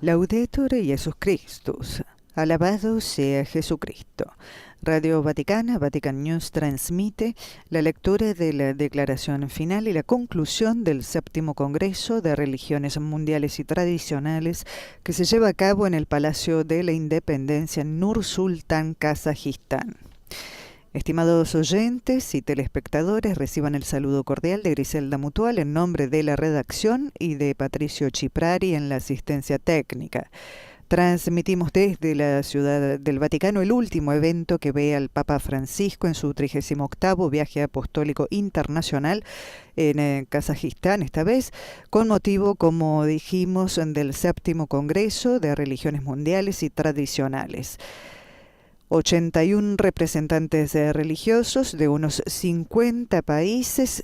Laudetur Jesus Christus. Alabado sea Jesucristo. Radio Vaticana, Vatican News transmite la lectura de la declaración final y la conclusión del séptimo Congreso de Religiones Mundiales y Tradicionales que se lleva a cabo en el Palacio de la Independencia en Nur-Sultán, Kazajistán. Estimados oyentes y telespectadores, reciban el saludo cordial de Griselda Mutual en nombre de la redacción y de Patricio Chiprari en la asistencia técnica. Transmitimos desde la Ciudad del Vaticano el último evento que ve al Papa Francisco en su 38º viaje apostólico internacional en Kazajistán, esta vez con motivo, como dijimos, del séptimo Congreso de Religiones Mundiales y Tradicionales. 81 representantes religiosos de unos 50 países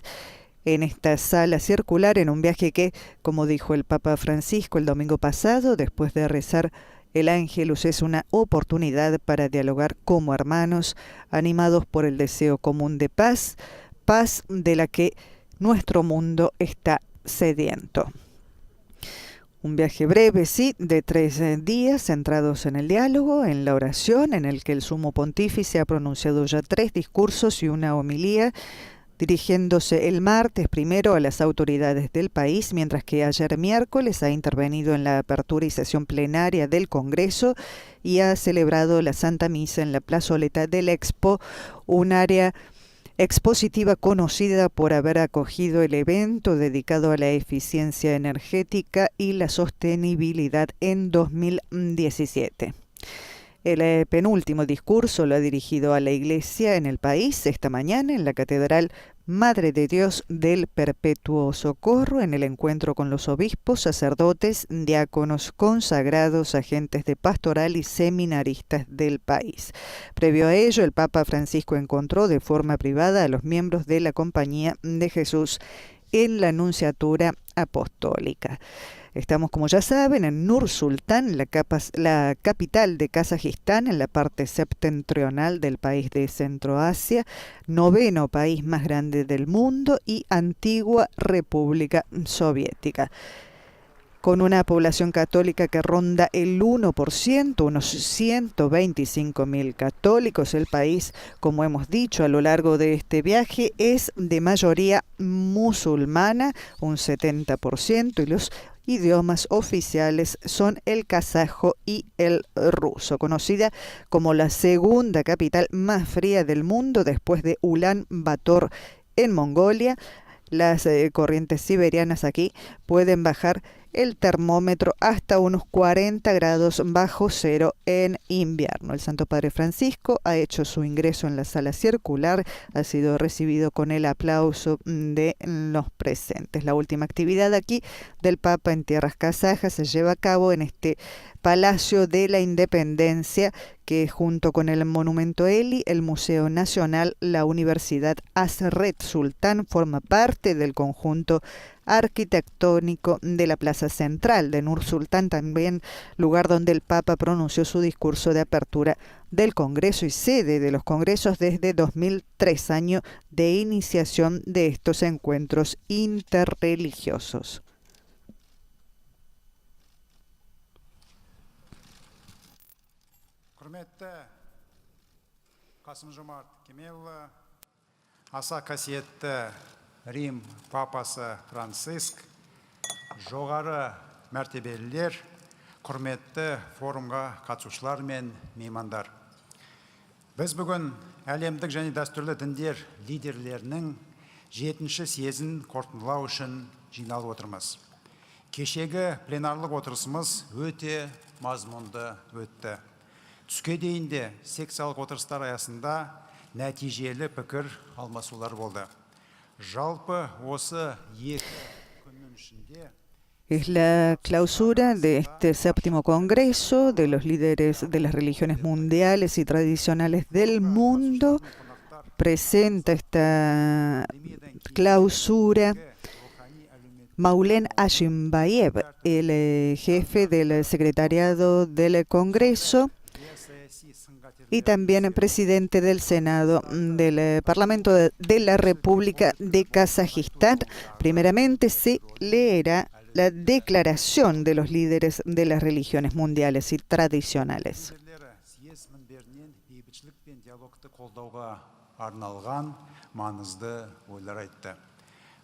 en esta sala circular en un viaje que, como dijo el Papa Francisco el domingo pasado, después de rezar el Ángelus, es una oportunidad para dialogar como hermanos, animados por el deseo común de paz, paz de la que nuestro mundo está sediento. Un viaje breve, sí, de 3 días, centrados en el diálogo, en la oración, en el que el Sumo Pontífice ha pronunciado ya 3 discursos y una homilía, dirigiéndose el martes primero a las autoridades del país, mientras que ayer miércoles ha intervenido en la apertura y sesión plenaria del Congreso y ha celebrado la Santa Misa en la plazoleta del Expo, un área expositiva conocida por haber acogido el evento dedicado a la eficiencia energética y la sostenibilidad en 2017. El penúltimo discurso lo ha dirigido a la Iglesia en el país esta mañana en la Catedral Madre de Dios del Perpetuo Socorro, en el encuentro con los obispos, sacerdotes, diáconos, consagrados, agentes de pastoral y seminaristas del país. Previo a ello, el Papa Francisco encontró de forma privada a los miembros de la Compañía de Jesús en la Nunciatura Apostólica. Estamos, como ya saben, en Nur-Sultán, la capital de Kazajistán, en la parte septentrional del país de Centroasia, 9º país más grande del mundo y antigua República Soviética. Con una población católica que ronda el 1%, unos 125.000 católicos, el país, como hemos dicho a lo largo de este viaje, es de mayoría musulmana, un 70%, y los idiomas oficiales son el kazajo y el ruso, conocida como la segunda capital más fría del mundo después de Ulan Bator en Mongolia. Las corrientes siberianas aquí pueden bajar el termómetro hasta unos 40 grados bajo cero en invierno. El Santo Padre Francisco ha hecho su ingreso en la sala circular, ha sido recibido con el aplauso de los presentes. La última actividad aquí del Papa en tierras kazajas se lleva a cabo en este Palacio de la Independencia, que junto con el Monumento Eli, el Museo Nacional, la Universidad Hazret Sultán, forma parte del conjunto arquitectónico de la Plaza Central de Nur-Sultán, también lugar donde el Papa pronunció su discurso de apertura del Congreso y sede de los congresos desde 2003, año de iniciación de estos encuentros interreligiosos. Құрметті Қасым-Жомарт Кемелұлы, аса қасиетті Рим папасы Франциск, жоғары мәртебелілер, құрметті форумға қатысушылар мен меймандар. Біз бүгін әлемдік және дәстүрлі діндер лидерлерінің 7-ші съезін қорытындылау үшін жиналып отырмыз. Кешегі пленарлық отырысымыз өте мазмұнды өтті. Түске дейін де секциялық отырыстар аясында нәтижелі пікір алмасулар болды. Жалпы осы 2 күннің ішінде Es la clausura de este séptimo Congreso de los líderes de las religiones mundiales y tradicionales del mundo. Presenta esta clausura Maulen Ashimbayev, el jefe del secretariado del Congreso y también presidente del Senado del Parlamento de la República de Kazajistán. Primeramente se leerá la declaración de los líderes de las religiones mundiales y tradicionales.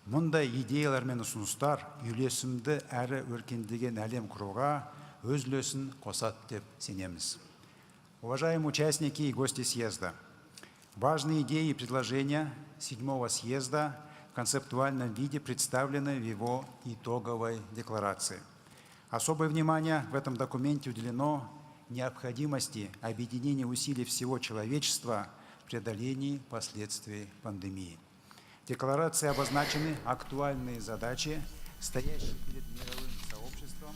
Мұндай идеялар мен ұсыныстар үйлесімді әрі өркендеген әлем құруға өз үлесін қосады деп сенеміз. Уважаемые участники и гости съезда, важные идеи и предложения 7-го съезда в концептуальном виде представлены в его итоговой декларации. Особое внимание в этом документе уделено необходимости объединения усилий всего человечества в преодолении последствий пандемии. В декларации обозначены актуальные задачи, стоящие перед мировым сообществом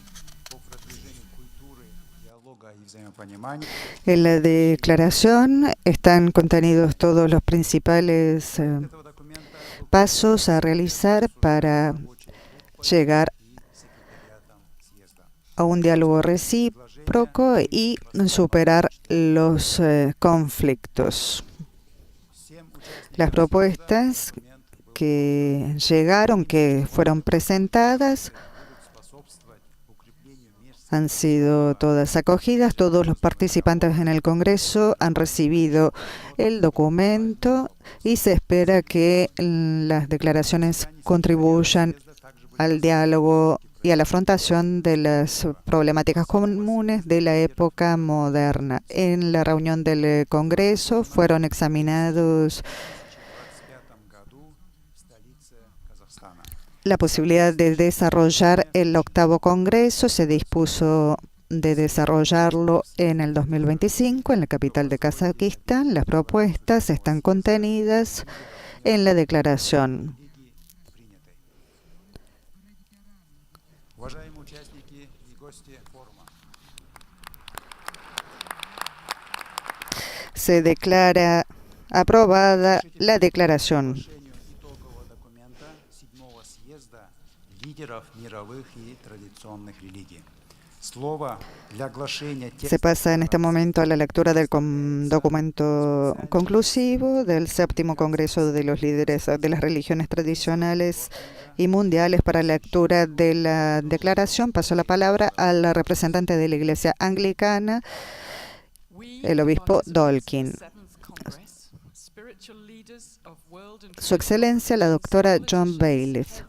по продвижению культуры, диалога y взаимопонимания. En la declaración están contenidos todos los principales pasos a realizar para llegar a un diálogo recíproco y superar los conflictos. Las propuestas que llegaron, que fueron presentadas, han sido todas acogidas. Todos los participantes en el Congreso han recibido el documento y se espera que las declaraciones contribuyan al diálogo y a la afrontación de las problemáticas comunes de la época moderna. En la reunión del Congreso fueron examinados la posibilidad de desarrollar el 8º Congreso. Se dispuso de desarrollarlo en el 2025 en la capital de Kazajistán. Las propuestas están contenidas en la declaración. Se declara aprobada la declaración. Se pasa en este momento a la lectura del documento conclusivo del 7º Congreso de los Líderes de las Religiones Tradicionales y Mundiales. Para la lectura de la declaración paso la palabra al representante de la Iglesia Anglicana, el obispo Dolkin. Su Excelencia, la doctora John Bailiff.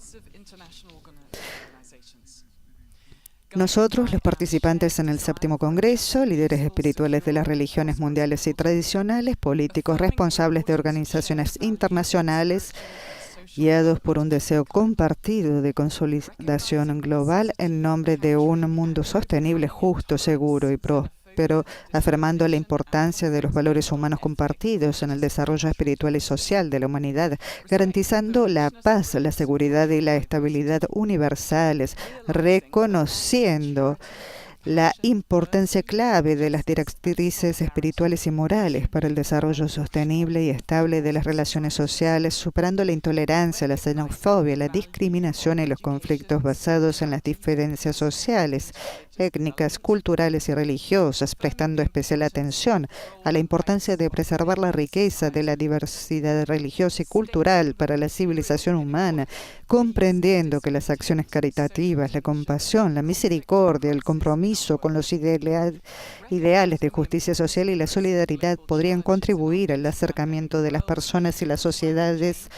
Nosotros, los participantes en el 7º Congreso, líderes espirituales de las religiones mundiales y tradicionales, políticos responsables de organizaciones internacionales, guiados por un deseo compartido de consolidación global en nombre de un mundo sostenible, justo, seguro y próspero, afirmando la importancia de los valores humanos compartidos en el desarrollo espiritual y social de la humanidad, garantizando la paz, la seguridad y la estabilidad universales, reconociendo la importancia clave de las directrices espirituales y morales para el desarrollo sostenible y estable de las relaciones sociales, superando la intolerancia, la xenofobia, la discriminación y los conflictos basados en las diferencias sociales, étnicas, culturales y religiosas, prestando especial atención a la importancia de preservar la riqueza de la diversidad religiosa y cultural para la civilización humana, comprendiendo que las acciones caritativas, la compasión, la misericordia, el compromiso con los ideales de justicia social y la solidaridad podrían contribuir al acercamiento de las personas y las sociedades,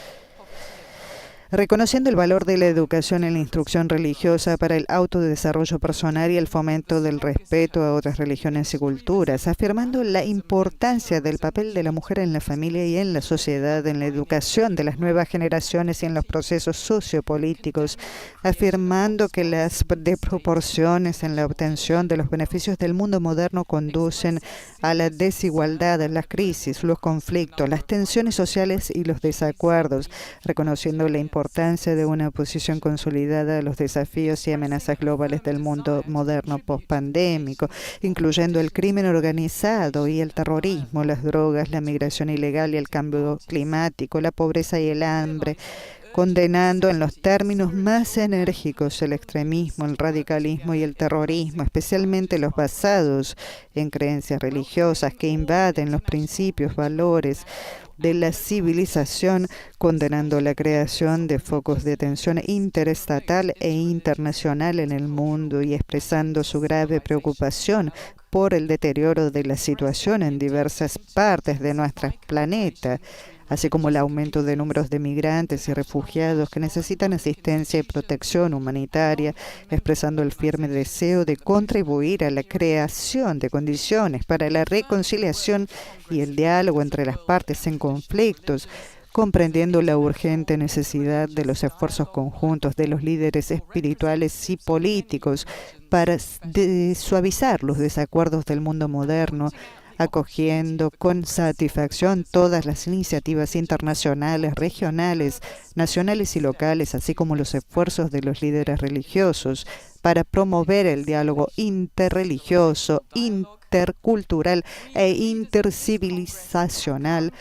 reconociendo el valor de la educación y la instrucción religiosa para el autodesarrollo personal y el fomento del respeto a otras religiones y culturas, afirmando la importancia del papel de la mujer en la familia y en la sociedad, en la educación de las nuevas generaciones y en los procesos sociopolíticos, afirmando que las desproporciones en la obtención de los beneficios del mundo moderno conducen a la desigualdad, las crisis, los conflictos, las tensiones sociales y los desacuerdos, reconociendo la importancia de una oposición consolidada a los desafíos y amenazas globales del mundo moderno post-pandémico, incluyendo el crimen organizado y el terrorismo, las drogas, la migración ilegal y el cambio climático, la pobreza y el hambre, condenando en los términos más enérgicos el extremismo, el radicalismo y el terrorismo, especialmente los basados en creencias religiosas que invaden los principios, valores de la civilización, condenando la creación de focos de tensión interestatal e internacional en el mundo y expresando su grave preocupación por el deterioro de la situación en diversas partes de nuestro planeta, así como el aumento de números de migrantes y refugiados que necesitan asistencia y protección humanitaria, expresando el firme deseo de contribuir a la creación de condiciones para la reconciliación y el diálogo entre las partes en conflictos, comprendiendo la urgente necesidad de los esfuerzos conjuntos de los líderes espirituales y políticos para suavizar los desacuerdos del mundo moderno, acogiendo con satisfacción todas las iniciativas internacionales, regionales, nacionales y locales, así como los esfuerzos de los líderes religiosos para promover el diálogo interreligioso, intercultural e intercivilizacional,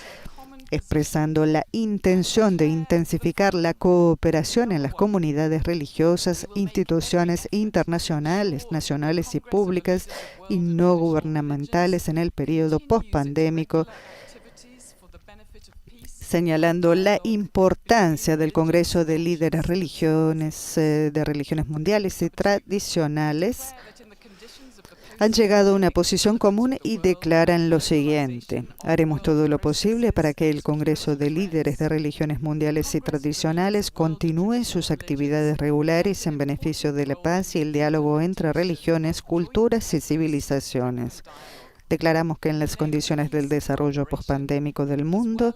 expresando la intención de intensificar la cooperación en las comunidades religiosas, instituciones internacionales, nacionales y públicas y no gubernamentales en el periodo postpandémico, señalando la importancia del Congreso de Líderes de Religiones Mundiales y Tradicionales. Han llegado a una posición común y declaran lo siguiente: haremos todo lo posible para que el Congreso de Líderes de Religiones Mundiales y Tradicionales continúe sus actividades regulares en beneficio de la paz y el diálogo entre religiones, culturas y civilizaciones. Declaramos que en las condiciones del desarrollo pospandémico del mundo,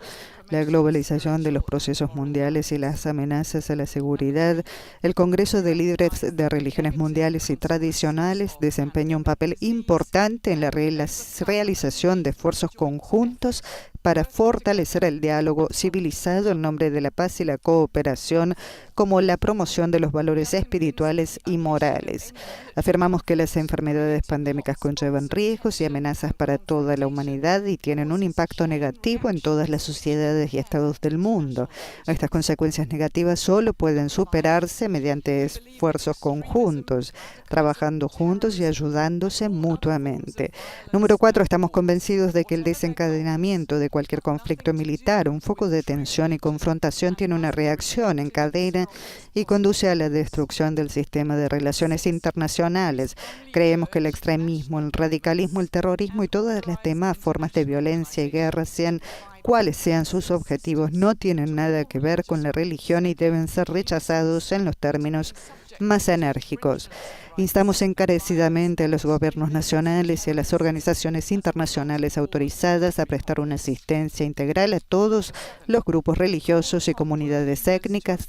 la globalización de los procesos mundiales y las amenazas a la seguridad, el Congreso de Líderes de Religiones Mundiales y Tradicionales desempeña un papel importante en la realización de esfuerzos conjuntos para fortalecer el diálogo civilizado en nombre de la paz y la cooperación, como la promoción de los valores espirituales y morales. Afirmamos que las enfermedades pandémicas conllevan riesgos y amenazas para toda la humanidad y tienen un impacto negativo en todas las sociedades y estados del mundo. Estas consecuencias negativas solo pueden superarse mediante esfuerzos conjuntos, trabajando juntos y ayudándose mutuamente. Número 4. Estamos convencidos de que el desencadenamiento de cualquier conflicto militar, un foco de tensión y confrontación, tiene una reacción en cadena y conduce a la destrucción del sistema de relaciones internacionales. Creemos que el extremismo, el radicalismo, el terrorismo y todas las demás formas de violencia y guerra, sean cuáles sean sus objetivos, no tienen nada que ver con la religión y deben ser rechazados en los términos más enérgicos. Instamos encarecidamente a los gobiernos nacionales y a las organizaciones internacionales autorizadas a prestar una asistencia integral a todos los grupos religiosos y comunidades étnicas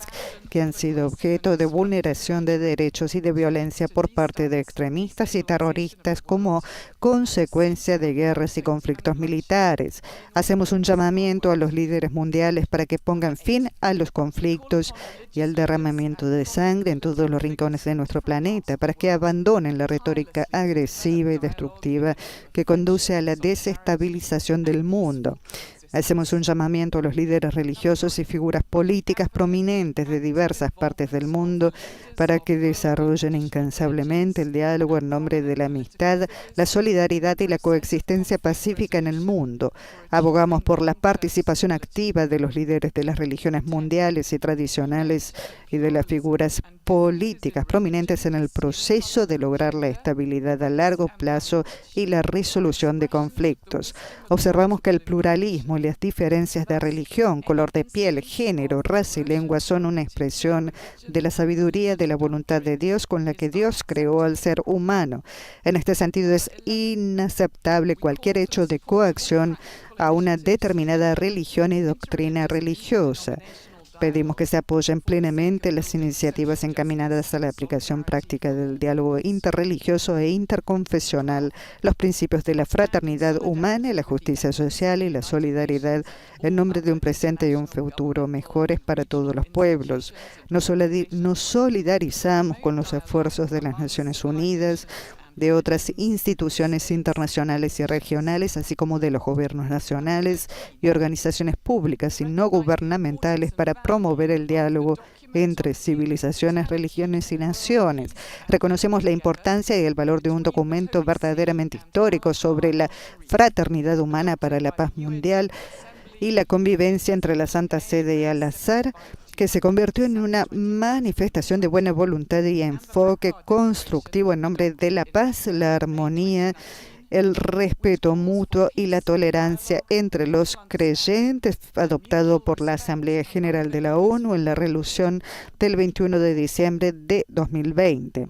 que han sido objeto de vulneración de derechos y de violencia por parte de extremistas y terroristas como consecuencia de guerras y conflictos militares. Hacemos un llamamiento a los líderes mundiales para que pongan fin a los conflictos y al derramamiento de sangre en todos los rincones de nuestro planeta, para que abandonen la retórica agresiva y destructiva que conduce a la desestabilización del mundo. Hacemos un llamamiento a los líderes religiosos y figuras políticas prominentes de diversas partes del mundo para que desarrollen incansablemente el diálogo en nombre de la amistad, la solidaridad y la coexistencia pacífica en el mundo. Abogamos por la participación activa de los líderes de las religiones mundiales y tradicionales y de las figuras políticas prominentes en el proceso de lograr la estabilidad a largo plazo y la resolución de conflictos. Observamos que el pluralismo y las diferencias de religión, color de piel, género, raza y lengua son una expresión de la sabiduría de la voluntad de Dios con la que Dios creó al ser humano. En este sentido, es inaceptable cualquier hecho de coacción a una determinada religión y doctrina religiosa. Pedimos que se apoyen plenamente las iniciativas encaminadas a la aplicación práctica del diálogo interreligioso e interconfesional, los principios de la fraternidad humana, la justicia social y la solidaridad en nombre de un presente y un futuro mejores para todos los pueblos. Nos solidarizamos con los esfuerzos de las Naciones Unidas, de otras instituciones internacionales y regionales, así como de los gobiernos nacionales y organizaciones públicas y no gubernamentales para promover el diálogo entre civilizaciones, religiones y naciones. Reconocemos la importancia y el valor de un documento verdaderamente histórico sobre la fraternidad humana para la paz mundial, y la convivencia entre la Santa Sede y Al-Azhar, que se convirtió en una manifestación de buena voluntad y enfoque constructivo en nombre de la paz, la armonía, el respeto mutuo y la tolerancia entre los creyentes, adoptado por la Asamblea General de la ONU en la resolución del 21 de diciembre de 2020.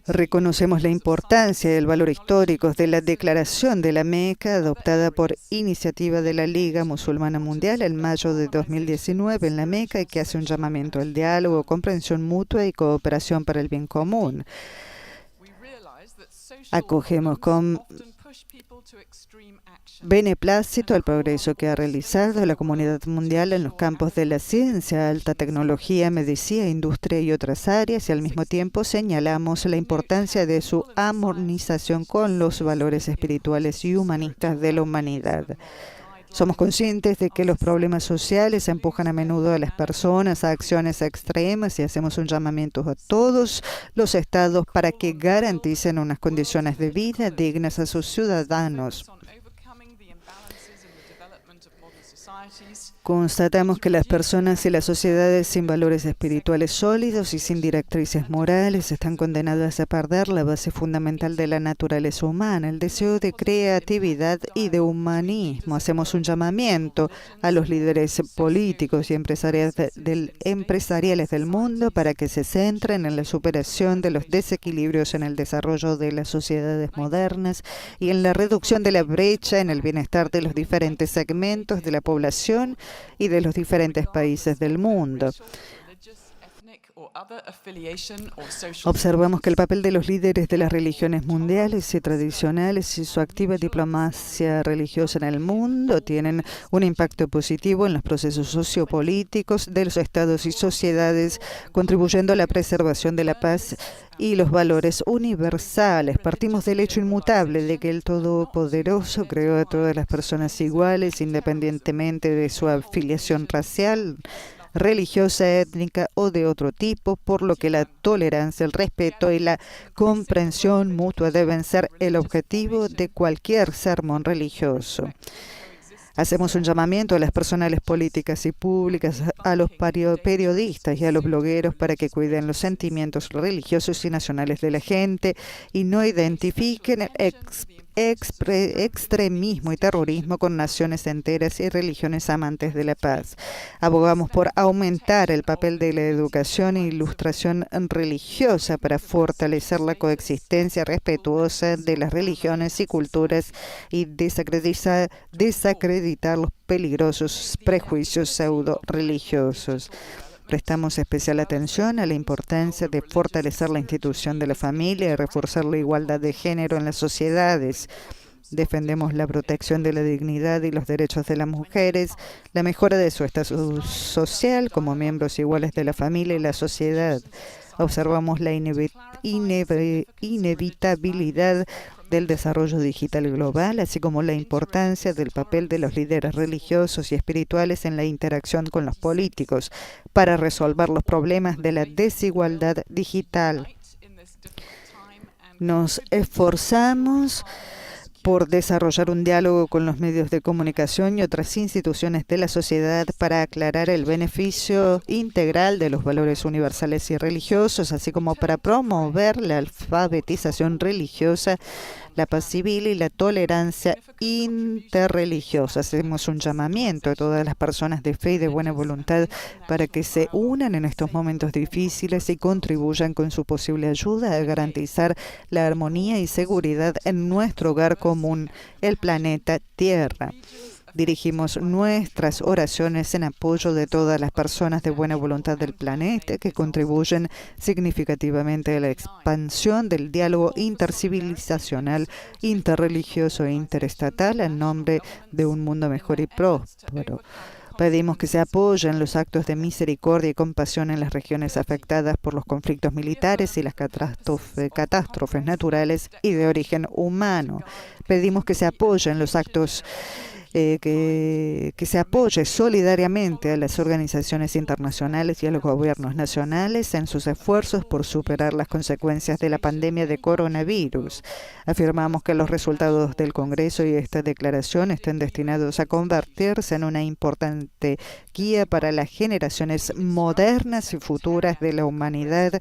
Reconocemos la importancia y el valor histórico de la Declaración de la Meca, adoptada por iniciativa de la Liga Musulmana Mundial en mayo de 2019 en la Meca, y que hace un llamamiento al diálogo, comprensión mutua y cooperación para el bien común. Acogemos con beneplácito el progreso que ha realizado la comunidad mundial en los campos de la ciencia, alta tecnología, medicina, industria y otras áreas, y al mismo tiempo señalamos la importancia de su armonización con los valores espirituales y humanistas de la humanidad. Somos conscientes de que los problemas sociales empujan a menudo a las personas a acciones extremas, y hacemos un llamamiento a todos los estados para que garanticen unas condiciones de vida dignas a sus ciudadanos. Constatamos que las personas y las sociedades sin valores espirituales sólidos y sin directrices morales están condenadas a perder la base fundamental de la naturaleza humana, el deseo de creatividad y de humanismo. Hacemos un llamamiento a los líderes políticos y empresariales del mundo para que se centren en la superación de los desequilibrios en el desarrollo de las sociedades modernas y en la reducción de la brecha en el bienestar de los diferentes segmentos de la población y de los diferentes países del mundo. Observamos que el papel de los líderes de las religiones mundiales y tradicionales y su activa diplomacia religiosa en el mundo tienen un impacto positivo en los procesos sociopolíticos de los estados y sociedades, contribuyendo a la preservación de la paz y los valores universales. Partimos del hecho inmutable de que el Todopoderoso creó a todas las personas iguales, independientemente de su afiliación racial, religiosa, étnica o de otro tipo, por lo que la tolerancia, el respeto y la comprensión mutua deben ser el objetivo de cualquier sermón religioso. Hacemos un llamamiento a las personales políticas y públicas, a los periodistas y a los blogueros para que cuiden los sentimientos religiosos y nacionales de la gente y no identifiquen extremismo y terrorismo con naciones enteras y religiones amantes de la paz. Abogamos por aumentar el papel de la educación e ilustración religiosa para fortalecer la coexistencia respetuosa de las religiones y culturas y desacreditar los peligrosos prejuicios pseudo-religiosos. Prestamos especial atención a la importancia de fortalecer la institución de la familia y reforzar la igualdad de género en las sociedades. Defendemos la protección de la dignidad y los derechos de las mujeres, la mejora de su estatus social como miembros iguales de la familia y la sociedad. Observamos la inevitabilidad del desarrollo digital global, así como la importancia del papel de los líderes religiosos y espirituales en la interacción con los políticos para resolver los problemas de la desigualdad digital. Nos esforzamos por desarrollar un diálogo con los medios de comunicación y otras instituciones de la sociedad para aclarar el beneficio integral de los valores universales y religiosos, así como para promover la alfabetización religiosa, la paz civil y la tolerancia interreligiosa. Hacemos un llamamiento a todas las personas de fe y de buena voluntad para que se unan en estos momentos difíciles y contribuyan con su posible ayuda a garantizar la armonía y seguridad en nuestro hogar común, el planeta Tierra. Dirigimos nuestras oraciones en apoyo de todas las personas de buena voluntad del planeta que contribuyen significativamente a la expansión del diálogo intercivilizacional, interreligioso e interestatal en nombre de un mundo mejor y próspero. Pedimos que se apoyen los actos de misericordia y compasión en las regiones afectadas por los conflictos militares y las catástrofes naturales y de origen humano. Pedimos que se apoyen los actos que se apoye solidariamente a las organizaciones internacionales y a los gobiernos nacionales en sus esfuerzos por superar las consecuencias de la pandemia de coronavirus. Afirmamos que los resultados del Congreso y esta declaración están destinados a convertirse en una importante guía para las generaciones modernas y futuras de la humanidad,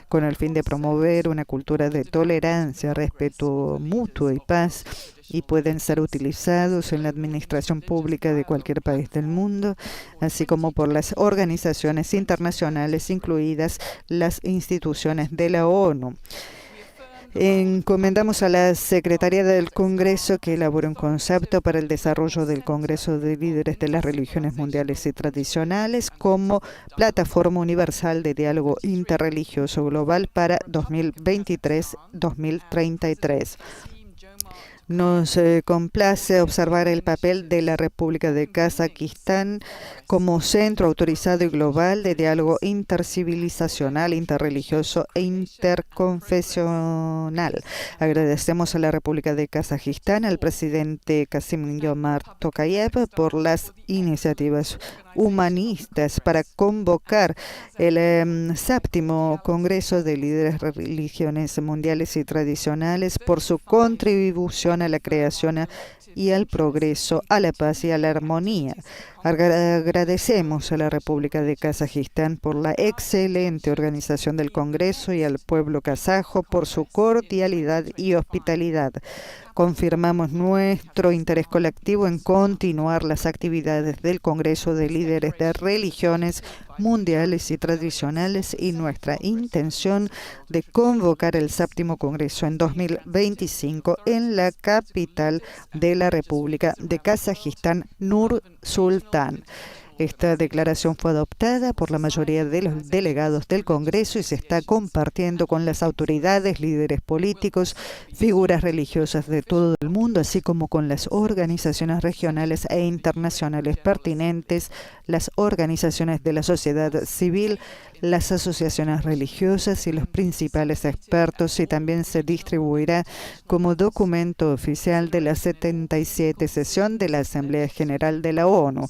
con el fin de promover una cultura de tolerancia, respeto mutuo y paz, y pueden ser utilizados en la administración pública de cualquier país del mundo, así como por las organizaciones internacionales, incluidas las instituciones de la ONU. Encomendamos a la Secretaría del Congreso que elabore un concepto para el desarrollo del Congreso de Líderes de las Religiones Mundiales y Tradicionales como plataforma universal de diálogo interreligioso global para 2023-2033. Nos complace observar el papel de la República de Kazajistán como centro autorizado y global de diálogo intercivilizacional, interreligioso e interconfesional. Agradecemos a la República de Kazajistán, al presidente Kassym-Jomart Tokayev, por las iniciativas humanistas para convocar el 7º Congreso de Líderes de Religiones Mundiales y Tradicionales, por su contribución a la creación y al progreso, a la paz y a la armonía. Agradecemos a la República de Kazajistán por la excelente organización del Congreso y al pueblo kazajo por su cordialidad y hospitalidad. Confirmamos nuestro interés colectivo en continuar las actividades del Congreso de Líderes de Religiones Mundiales y Tradicionales y nuestra intención de convocar el 7º Congreso en 2025 en la capital de la República de Kazajistán, Nur Sultán. Esta declaración fue adoptada por la mayoría de los delegados del Congreso y se está compartiendo con las autoridades, líderes políticos, figuras religiosas de todo el mundo, así como con las organizaciones regionales e internacionales pertinentes, las organizaciones de la sociedad civil, las asociaciones religiosas y los principales expertos, y también se distribuirá como documento oficial de la 77 sesión de la Asamblea General de la ONU.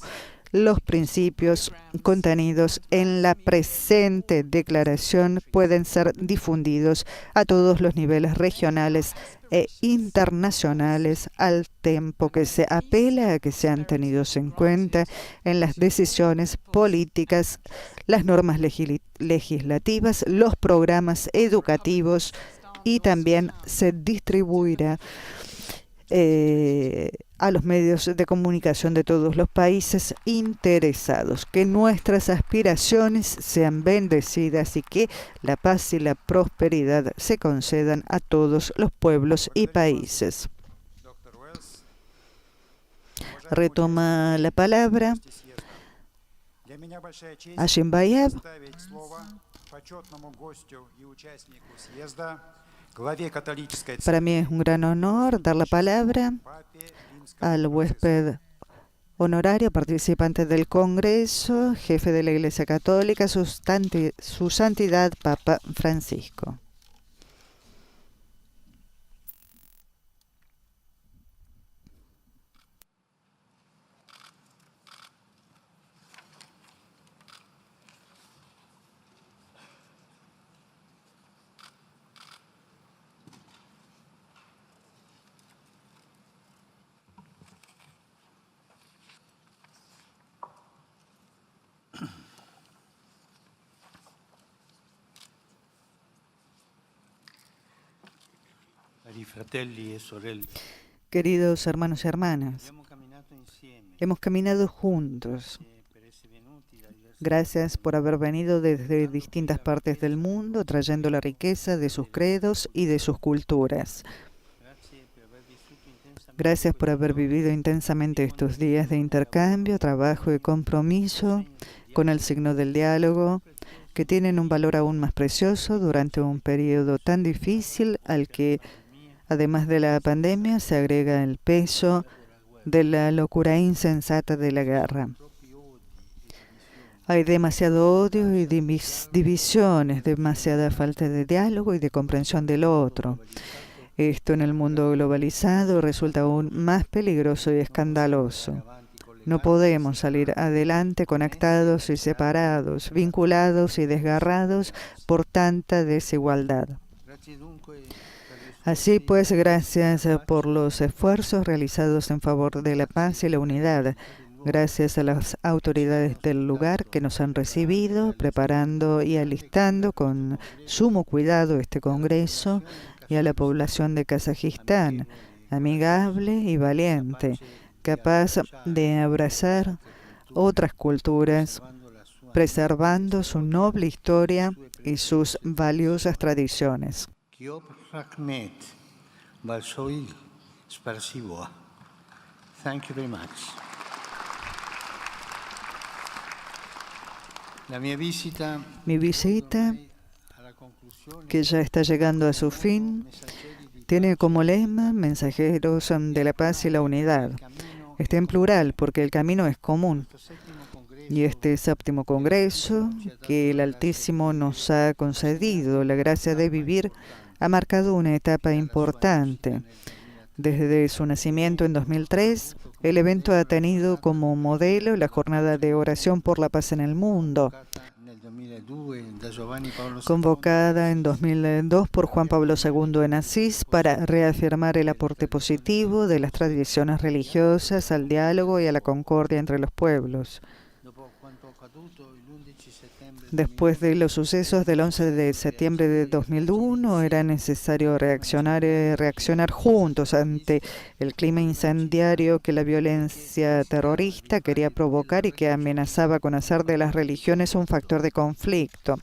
Los principios contenidos en la presente declaración pueden ser difundidos a todos los niveles regionales e internacionales, al tiempo que se apela a que sean tenidos en cuenta en las decisiones políticas, las normas legislativas, los programas educativos, y también se distribuirá a los medios de comunicación de todos los países interesados. Que nuestras aspiraciones sean bendecidas y que la paz y la prosperidad se concedan a todos los pueblos y países. Retoma la palabra Ashimbayev. Para mí es un gran honor dar la palabra al huésped honorario, participante del Congreso, jefe de la Iglesia Católica, su Santidad Papa Francisco. Queridos hermanos y hermanas, hemos caminado juntos. Gracias por haber venido desde distintas partes del mundo, trayendo la riqueza de sus credos y de sus culturas. Gracias por haber vivido intensamente estos días de intercambio, trabajo y compromiso con el signo del diálogo, que tienen un valor aún más precioso durante un periodo tan difícil al que, además de la pandemia, se agrega el peso de la locura insensata de la guerra. Hay demasiado odio y divisiones, demasiada falta de diálogo y de comprensión del otro. Esto en el mundo globalizado resulta aún más peligroso y escandaloso. No podemos salir adelante conectados y separados, vinculados y desgarrados por tanta desigualdad. Así pues, gracias por los esfuerzos realizados en favor de la paz y la unidad. Gracias a las autoridades del lugar que nos han recibido, preparando y alistando con sumo cuidado este Congreso, y a la población de Kazajistán, amigable y valiente, capaz de abrazar otras culturas, preservando su noble historia y sus valiosas tradiciones. Thank you very much. Mi visita, que ya está llegando a su fin, tiene como lema mensajeros de la paz y la unidad. Está en plural porque el camino es común. Y este séptimo congreso, que el Altísimo nos ha concedido la gracia de vivir, ha marcado una etapa importante. Desde su nacimiento en 2003, el evento ha tenido como modelo la jornada de oración por la paz en el mundo, convocada en 2002 por Juan Pablo II en Asís para reafirmar el aporte positivo de las tradiciones religiosas al diálogo y a la concordia entre los pueblos. Después de los sucesos del 11 de septiembre de 2001, era necesario reaccionar juntos ante el clima incendiario que la violencia terrorista quería provocar y que amenazaba con hacer de las religiones un factor de conflicto.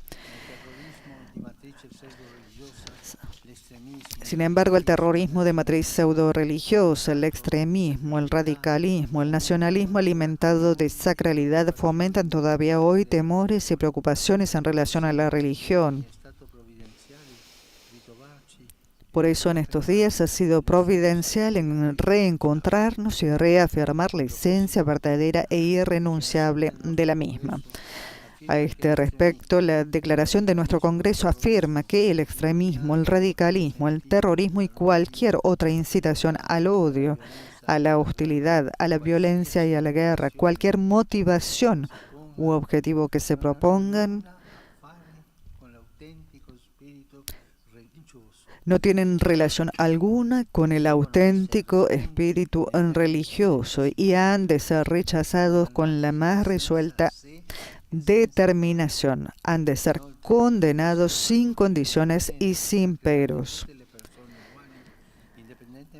Sin embargo, el terrorismo de matriz pseudo-religiosa, el extremismo, el radicalismo, el nacionalismo alimentado de sacralidad fomentan todavía hoy temores y preocupaciones en relación a la religión. Por eso en estos días ha sido providencial en reencontrarnos y reafirmar la esencia verdadera e irrenunciable de la misma. A este respecto, la declaración de nuestro Congreso afirma que el extremismo, el radicalismo, el terrorismo y cualquier otra incitación al odio, a la hostilidad, a la violencia y a la guerra, cualquier motivación u objetivo que se propongan, no tienen relación alguna con el auténtico espíritu religioso y han de ser rechazados con la más resuelta determinación. Han de ser condenados sin condiciones y sin peros.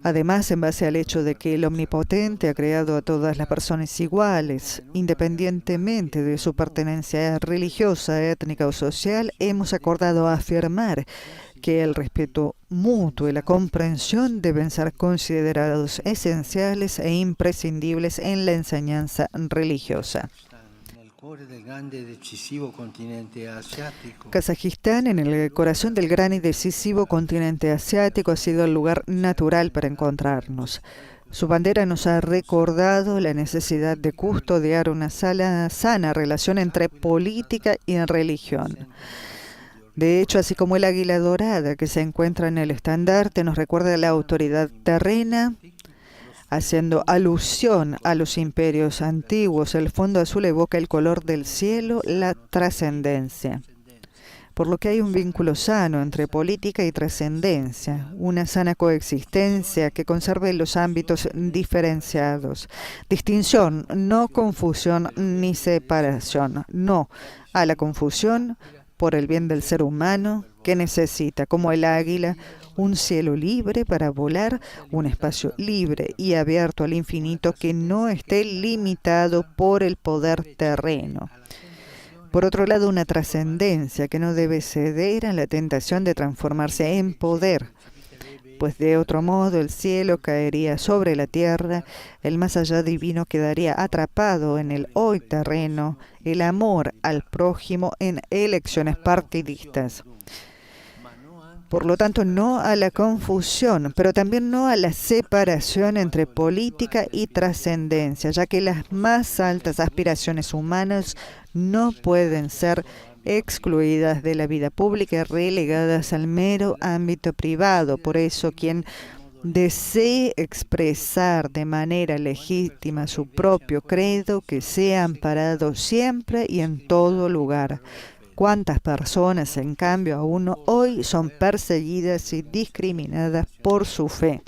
Además, en base al hecho de que el Omnipotente ha creado a todas las personas iguales, independientemente de su pertenencia religiosa, étnica o social, hemos acordado afirmar que el respeto mutuo y la comprensión deben ser considerados esenciales e imprescindibles en la enseñanza religiosa. Kazajistán, en el corazón del gran y decisivo continente asiático, ha sido el lugar natural para encontrarnos. Su bandera nos ha recordado la necesidad de custodiar una sana relación entre política y religión. De hecho, así como el águila dorada que se encuentra en el estandarte nos recuerda la autoridad terrena, haciendo alusión a los imperios antiguos, el fondo azul evoca el color del cielo, la trascendencia. Por lo que hay un vínculo sano entre política y trascendencia, una sana coexistencia que conserve los ámbitos diferenciados. Distinción, no confusión ni separación. No a la confusión por el bien del ser humano que necesita, como el águila, un cielo libre para volar, un espacio libre y abierto al infinito que no esté limitado por el poder terreno. Por otro lado, una trascendencia que no debe ceder a la tentación de transformarse en poder, pues de otro modo el cielo caería sobre la tierra, el más allá divino quedaría atrapado en el hoy terreno, el amor al prójimo en elecciones partidistas. Por lo tanto, no a la confusión, pero también no a la separación entre política y trascendencia, ya que las más altas aspiraciones humanas no pueden ser excluidas de la vida pública, relegadas al mero ámbito privado. Por eso, quien desee expresar de manera legítima su propio credo, que sea amparado siempre y en todo lugar. ¿Cuántas personas, en cambio, aún hoy son perseguidas y discriminadas por su fe?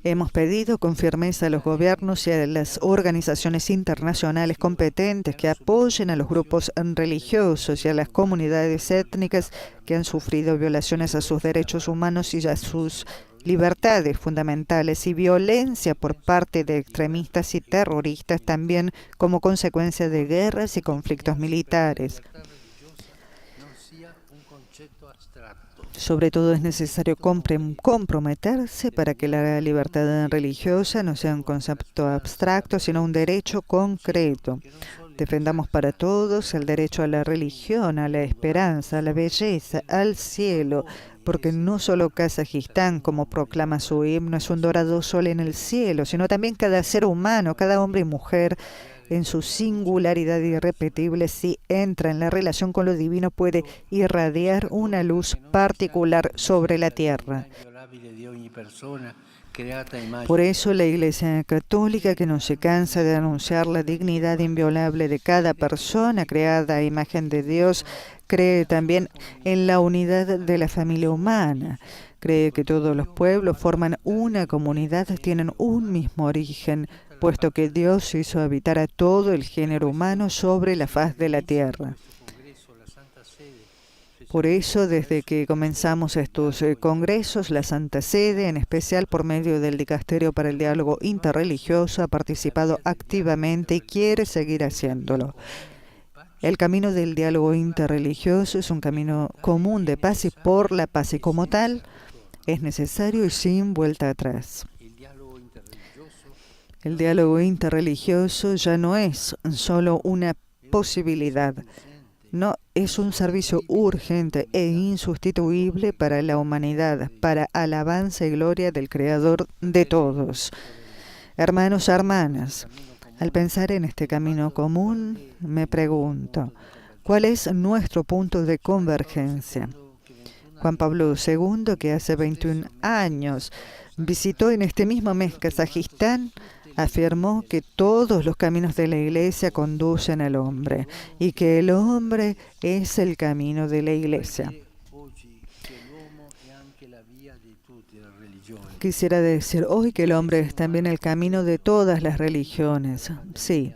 Hemos pedido con firmeza a los gobiernos y a las organizaciones internacionales competentes que apoyen a los grupos religiosos y a las comunidades étnicas que han sufrido violaciones a sus derechos humanos y a sus libertades fundamentales y violencia por parte de extremistas y terroristas, también como consecuencia de guerras y conflictos militares. Sobre todo es necesario comprometerse para que la libertad religiosa no sea un concepto abstracto, sino un derecho concreto. Defendamos para todos el derecho a la religión, a la esperanza, a la belleza, al cielo, porque no solo Kazajistán, como proclama su himno, es un dorado sol en el cielo, sino también cada ser humano, cada hombre y mujer, en su singularidad irrepetible, si entra en la relación con lo divino, puede irradiar una luz particular sobre la tierra. Por eso la Iglesia Católica, que no se cansa de anunciar la dignidad inviolable de cada persona creada a imagen de Dios, cree también en la unidad de la familia humana. Cree que todos los pueblos forman una comunidad, tienen un mismo origen, puesto que Dios hizo habitar a todo el género humano sobre la faz de la tierra. Por eso, desde que comenzamos estos congresos, la Santa Sede, en especial por medio del Dicasterio para el Diálogo Interreligioso, ha participado activamente y quiere seguir haciéndolo. El camino del diálogo interreligioso es un camino común de paz y por la paz, y como tal, es necesario y sin vuelta atrás. El diálogo interreligioso ya no es solo una posibilidad, no, es un servicio urgente e insustituible para la humanidad, para alabanza y gloria del Creador de todos. Hermanos, hermanas, al pensar en este camino común, me pregunto, ¿cuál es nuestro punto de convergencia? Juan Pablo II, que hace 21 años visitó en este mismo mes Kazajistán, afirmó que todos los caminos de la Iglesia conducen al hombre y que el hombre es el camino de la Iglesia. Quisiera decir hoy que el hombre es también el camino de todas las religiones. Sí,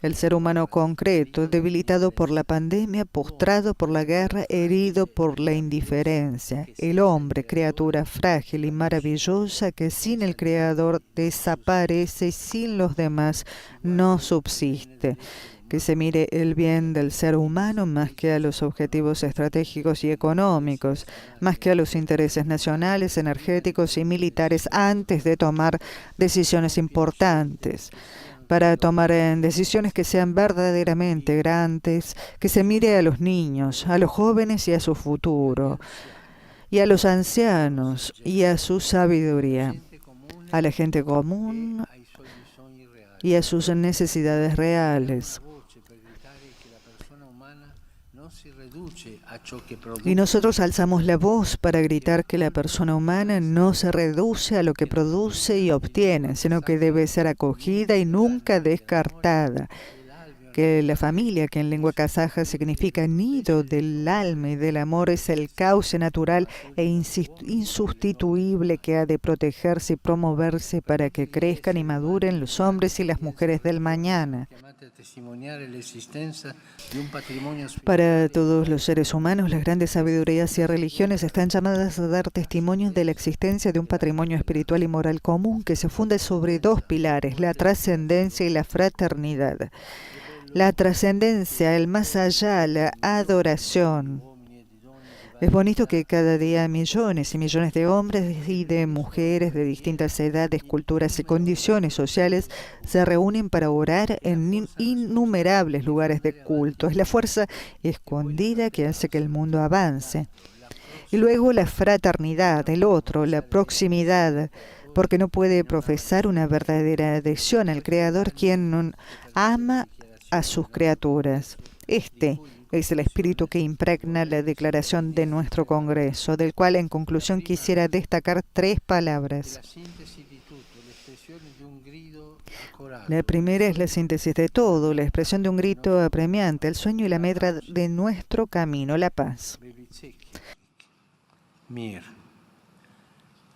el ser humano concreto, debilitado por la pandemia, postrado por la guerra, herido por la indiferencia. El hombre, criatura frágil y maravillosa que sin el Creador desaparece y sin los demás no subsiste. Que se mire el bien del ser humano más que a los objetivos estratégicos y económicos, más que a los intereses nacionales, energéticos y militares antes de tomar decisiones importantes. Para tomar decisiones que sean verdaderamente grandes, que se mire a los niños, a los jóvenes y a su futuro, y a los ancianos y a su sabiduría, a la gente común y a sus necesidades reales. Y nosotros alzamos la voz para gritar que la persona humana no se reduce a lo que produce y obtiene, sino que debe ser acogida y nunca descartada. Que la familia, que en lengua kazaja significa nido del alma y del amor, es el cauce natural e insustituible que ha de protegerse y promoverse para que crezcan y maduren los hombres y las mujeres del mañana. Para todos los seres humanos, las grandes sabidurías y religiones están llamadas a dar testimonio de la existencia de un patrimonio espiritual y moral común que se funda sobre dos pilares, la trascendencia y la fraternidad. La trascendencia, el más allá, la adoración. Es bonito que cada día millones y millones de hombres y de mujeres de distintas edades, culturas y condiciones sociales se reúnen para orar en innumerables lugares de culto. Es la fuerza escondida que hace que el mundo avance. Y luego la fraternidad, el otro, la proximidad, porque no puede profesar una verdadera adhesión al Creador quien ama a sus criaturas. Este es el espíritu que impregna la declaración de nuestro Congreso, del cual en conclusión quisiera destacar 3 palabras. La primera es la síntesis de todo, la expresión de un grito apremiante, el sueño y la meta de nuestro camino, la paz.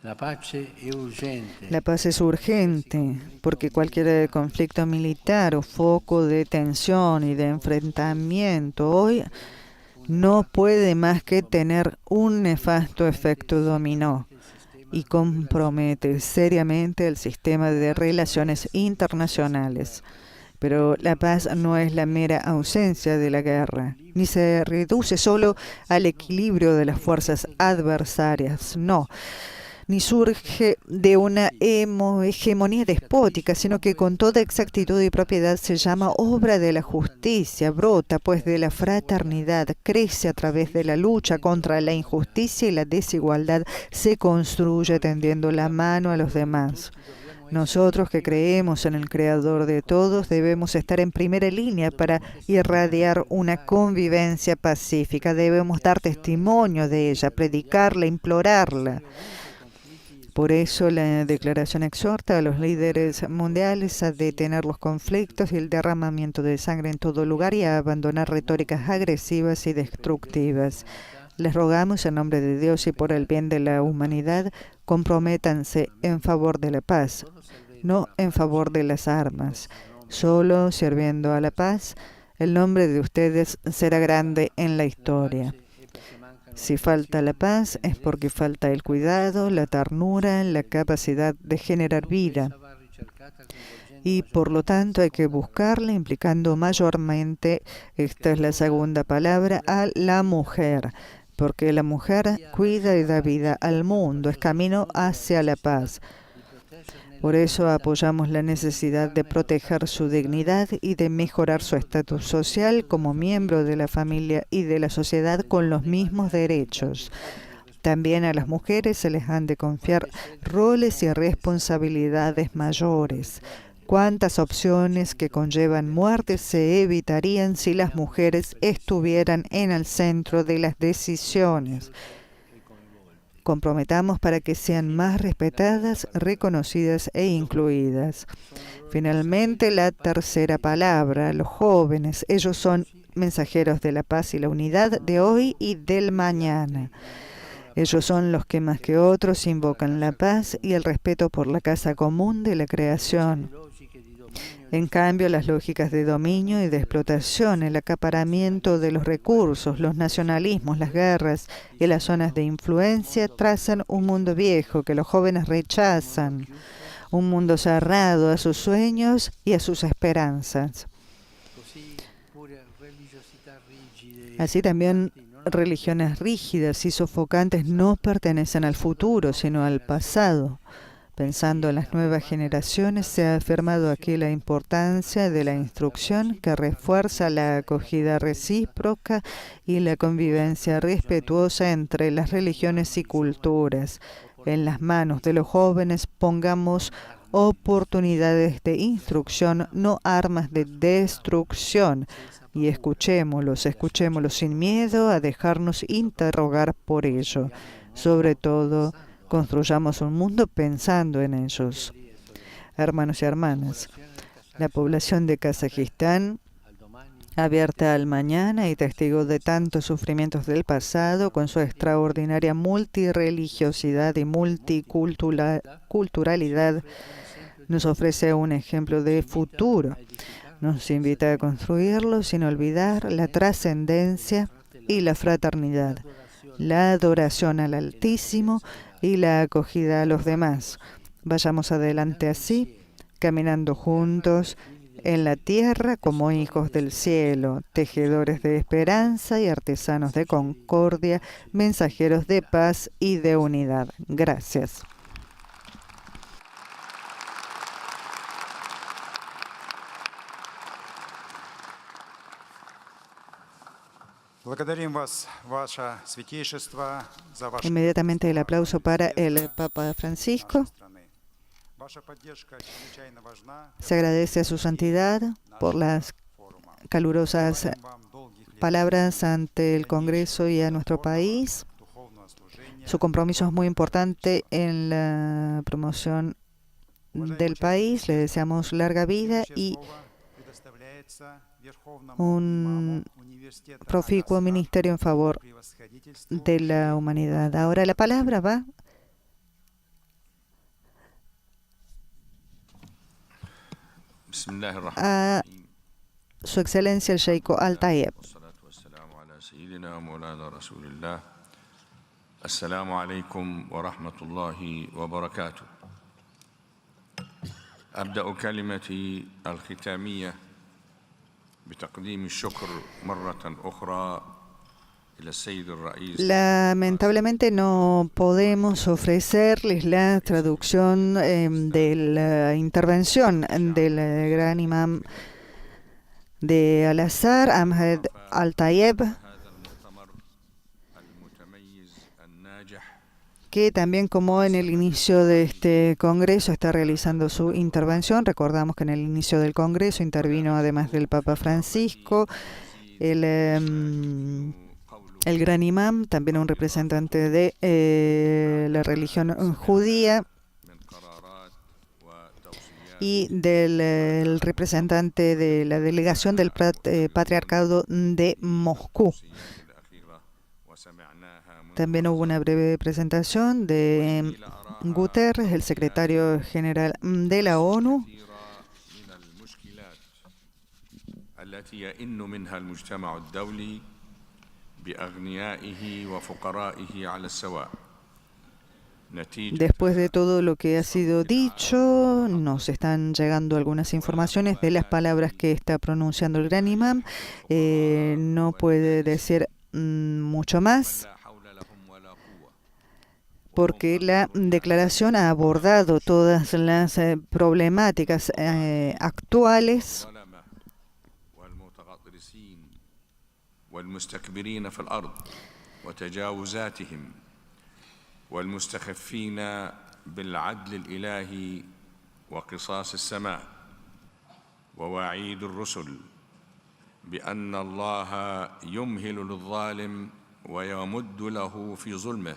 La paz es urgente, porque cualquier conflicto militar o foco de tensión y de enfrentamiento hoy no puede más que tener un nefasto efecto dominó y compromete seriamente el sistema de relaciones internacionales. Pero la paz no es la mera ausencia de la guerra, ni se reduce solo al equilibrio de las fuerzas adversarias, no, ni surge de una hegemonía despótica, sino que con toda exactitud y propiedad se llama obra de la justicia, brota pues de la fraternidad, crece a través de la lucha contra la injusticia y la desigualdad, se construye tendiendo la mano a los demás. Nosotros que creemos en el Creador de todos debemos estar en primera línea para irradiar una convivencia pacífica, debemos dar testimonio de ella, predicarla, implorarla. Por eso la declaración exhorta a los líderes mundiales a detener los conflictos y el derramamiento de sangre en todo lugar y a abandonar retóricas agresivas y destructivas. Les rogamos en nombre de Dios y por el bien de la humanidad, comprométanse en favor de la paz, no en favor de las armas. Solo sirviendo a la paz, el nombre de ustedes será grande en la historia. Si falta la paz es porque falta el cuidado, la ternura, la capacidad de generar vida. Y por lo tanto hay que buscarla implicando mayormente, esta es la segunda palabra, a la mujer. Porque la mujer cuida y da vida al mundo, es camino hacia la paz. Por eso apoyamos la necesidad de proteger su dignidad y de mejorar su estatus social como miembro de la familia y de la sociedad con los mismos derechos. También a las mujeres se les han de confiar roles y responsabilidades mayores. ¿Cuántas opciones que conllevan muerte se evitarían si las mujeres estuvieran en el centro de las decisiones? Comprometamos para que sean más respetadas, reconocidas e incluidas. Finalmente, la tercera palabra, los jóvenes. Ellos son mensajeros de la paz y la unidad de hoy y del mañana. Ellos son los que más que otros invocan la paz y el respeto por la casa común de la creación. En cambio, las lógicas de dominio y de explotación, el acaparamiento de los recursos, los nacionalismos, las guerras y las zonas de influencia trazan un mundo viejo que los jóvenes rechazan, un mundo cerrado a sus sueños y a sus esperanzas. Así también religiones rígidas y sofocantes no pertenecen al futuro, sino al pasado. Pensando en las nuevas generaciones, se ha afirmado aquí la importancia de la instrucción que refuerza la acogida recíproca y la convivencia respetuosa entre las religiones y culturas. En las manos de los jóvenes pongamos oportunidades de instrucción, no armas de destrucción. Y escuchémoslos sin miedo a dejarnos interrogar por ello. Sobre todo, construyamos un mundo pensando en ellos. Hermanos y hermanas, la población de Kazajistán, abierta al mañana y testigo de tantos sufrimientos del pasado, con su extraordinaria multirreligiosidad y multiculturalidad, nos ofrece un ejemplo de futuro. Nos invita a construirlo sin olvidar la trascendencia y la fraternidad, la adoración al Altísimo y la acogida a los demás. Vayamos adelante así, caminando juntos en la tierra como hijos del cielo, tejedores de esperanza y artesanos de concordia, mensajeros de paz y de unidad. Gracias. Inmediatamente el aplauso para el Papa Francisco. Se agradece a su santidad por las calurosas palabras ante el Congreso y a nuestro país. Su compromiso es muy importante en la promoción del país. Le deseamos larga vida y un proficuo ministerio en favor de la humanidad. Ahora la palabra va a Su Excelencia el Sheikh Al-Tayeb. السلام عليكم ورحمة الله وبركاته. أبدأ كلمتي الختامية بتقديم الشكر مرة أخرى إلى السيد الرئيس. Lamentablemente no podemos ofrecerles la traducción de la intervención del gran imam de Al-Azhar, Ahmed Al-Tayeb, que también, como en el inicio de este Congreso, está realizando su intervención. Recordamos que en el inicio del Congreso intervino, además del Papa Francisco, el gran imam, también un representante de la religión judía, y del representante de la delegación del Patriarcado de Moscú. También hubo una breve presentación de Guterres, el secretario general de la ONU. Después de todo lo que ha sido dicho, nos están llegando algunas informaciones de las palabras que está pronunciando el gran imam. No puede decir mucho más, porque la declaración ha abordado todas las problemáticas actuales والمستخفين بالعدل الإلهي وقصاص السماء ووعيد الرسل بأن الله يمهل للظالم ويمد له في ظلمه.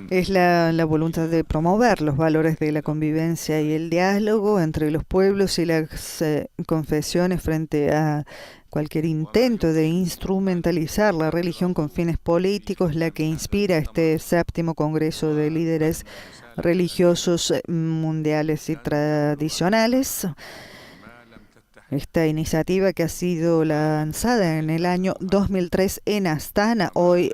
Es la voluntad de promover los valores de la convivencia y el diálogo entre los pueblos y las confesiones frente a cualquier intento de instrumentalizar la religión con fines políticos, la que inspira este séptimo Congreso de Líderes Religiosos Mundiales y Tradicionales. Esta iniciativa, que ha sido lanzada en el año 2003 en Astana, hoy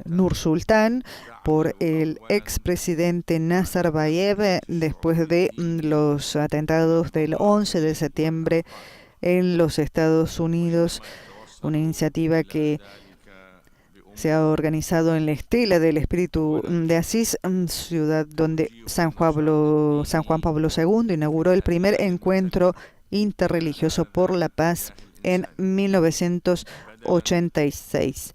Nur-Sultán, por el expresidente Nazarbayev, después de los atentados del 11 de septiembre en los Estados Unidos. Una iniciativa que se ha organizado en la estela del Espíritu de Asís, ciudad donde San Juan Pablo II inauguró el primer encuentro interreligioso por la paz en 1986.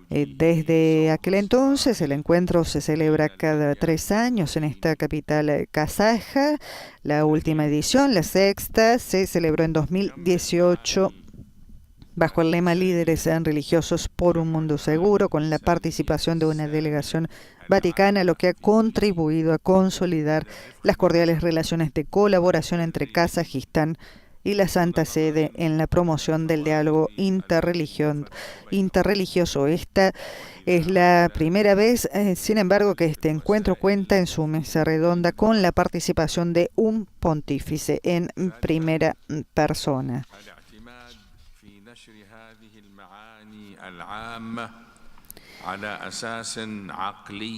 Desde aquel entonces, el encuentro se celebra cada 3 años en esta capital kazaja. La última edición, la sexta, se celebró en 2018 bajo el lema Líderes Religiosos por un Mundo Seguro, con la participación de una delegación vaticana, lo que ha contribuido a consolidar las cordiales relaciones de colaboración entre Kazajistán y la Santa Sede en la promoción del diálogo interreligioso. Esta es la primera vez, sin embargo, que este encuentro cuenta en su mesa redonda con la participación de un pontífice en primera persona.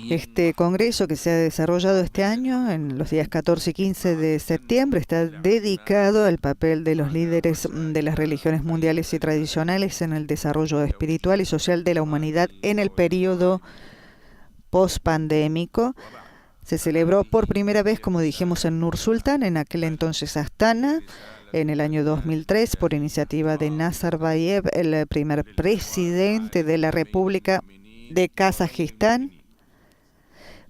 Este congreso, que se ha desarrollado este año en los días 14 y 15 de septiembre, está dedicado al papel de los líderes de las religiones mundiales y tradicionales en el desarrollo espiritual y social de la humanidad en el periodo pospandémico. Se celebró por primera vez, como dijimos, en Nur-Sultán, en aquel entonces Astana, en el año 2003, por iniciativa de Nazarbayev, el primer presidente de la República de Kazajistán.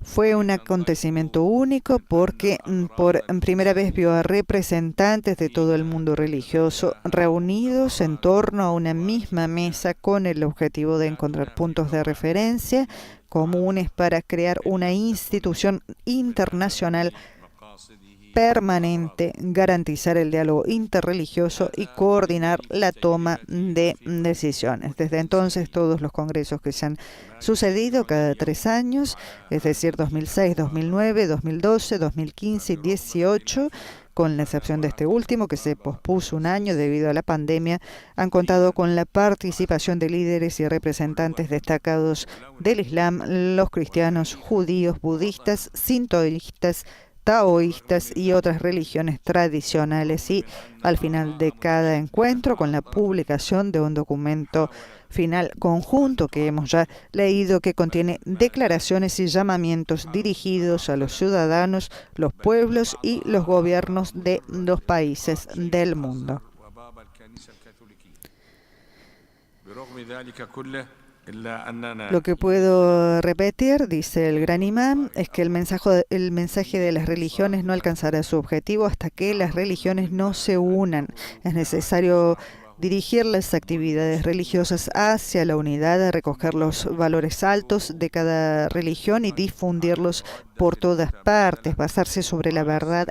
Fue un acontecimiento único porque por primera vez vio a representantes de todo el mundo religioso reunidos en torno a una misma mesa con el objetivo de encontrar puntos de referencia comunes para crear una institución internacional permanente, garantizar el diálogo interreligioso y coordinar la toma de decisiones. Desde entonces, todos los congresos que se han sucedido cada 3 años, es decir, 2006, 2009, 2012, 2015 y 2018, con la excepción de este último, que se pospuso un año debido a la pandemia, han contado con la participación de líderes y representantes destacados del Islam, los cristianos, judíos, budistas, sintoístas, taoístas y otras religiones tradicionales, y al final de cada encuentro con la publicación de un documento final conjunto que hemos ya leído, que contiene declaraciones y llamamientos dirigidos a los ciudadanos, los pueblos y los gobiernos de los países del mundo. Lo que puedo repetir, dice el gran imán, es que el mensaje de las religiones no alcanzará su objetivo hasta que las religiones no se unan. Es necesario dirigir las actividades religiosas hacia la unidad, recoger los valores altos de cada religión y difundirlos por todas partes, basarse sobre la verdad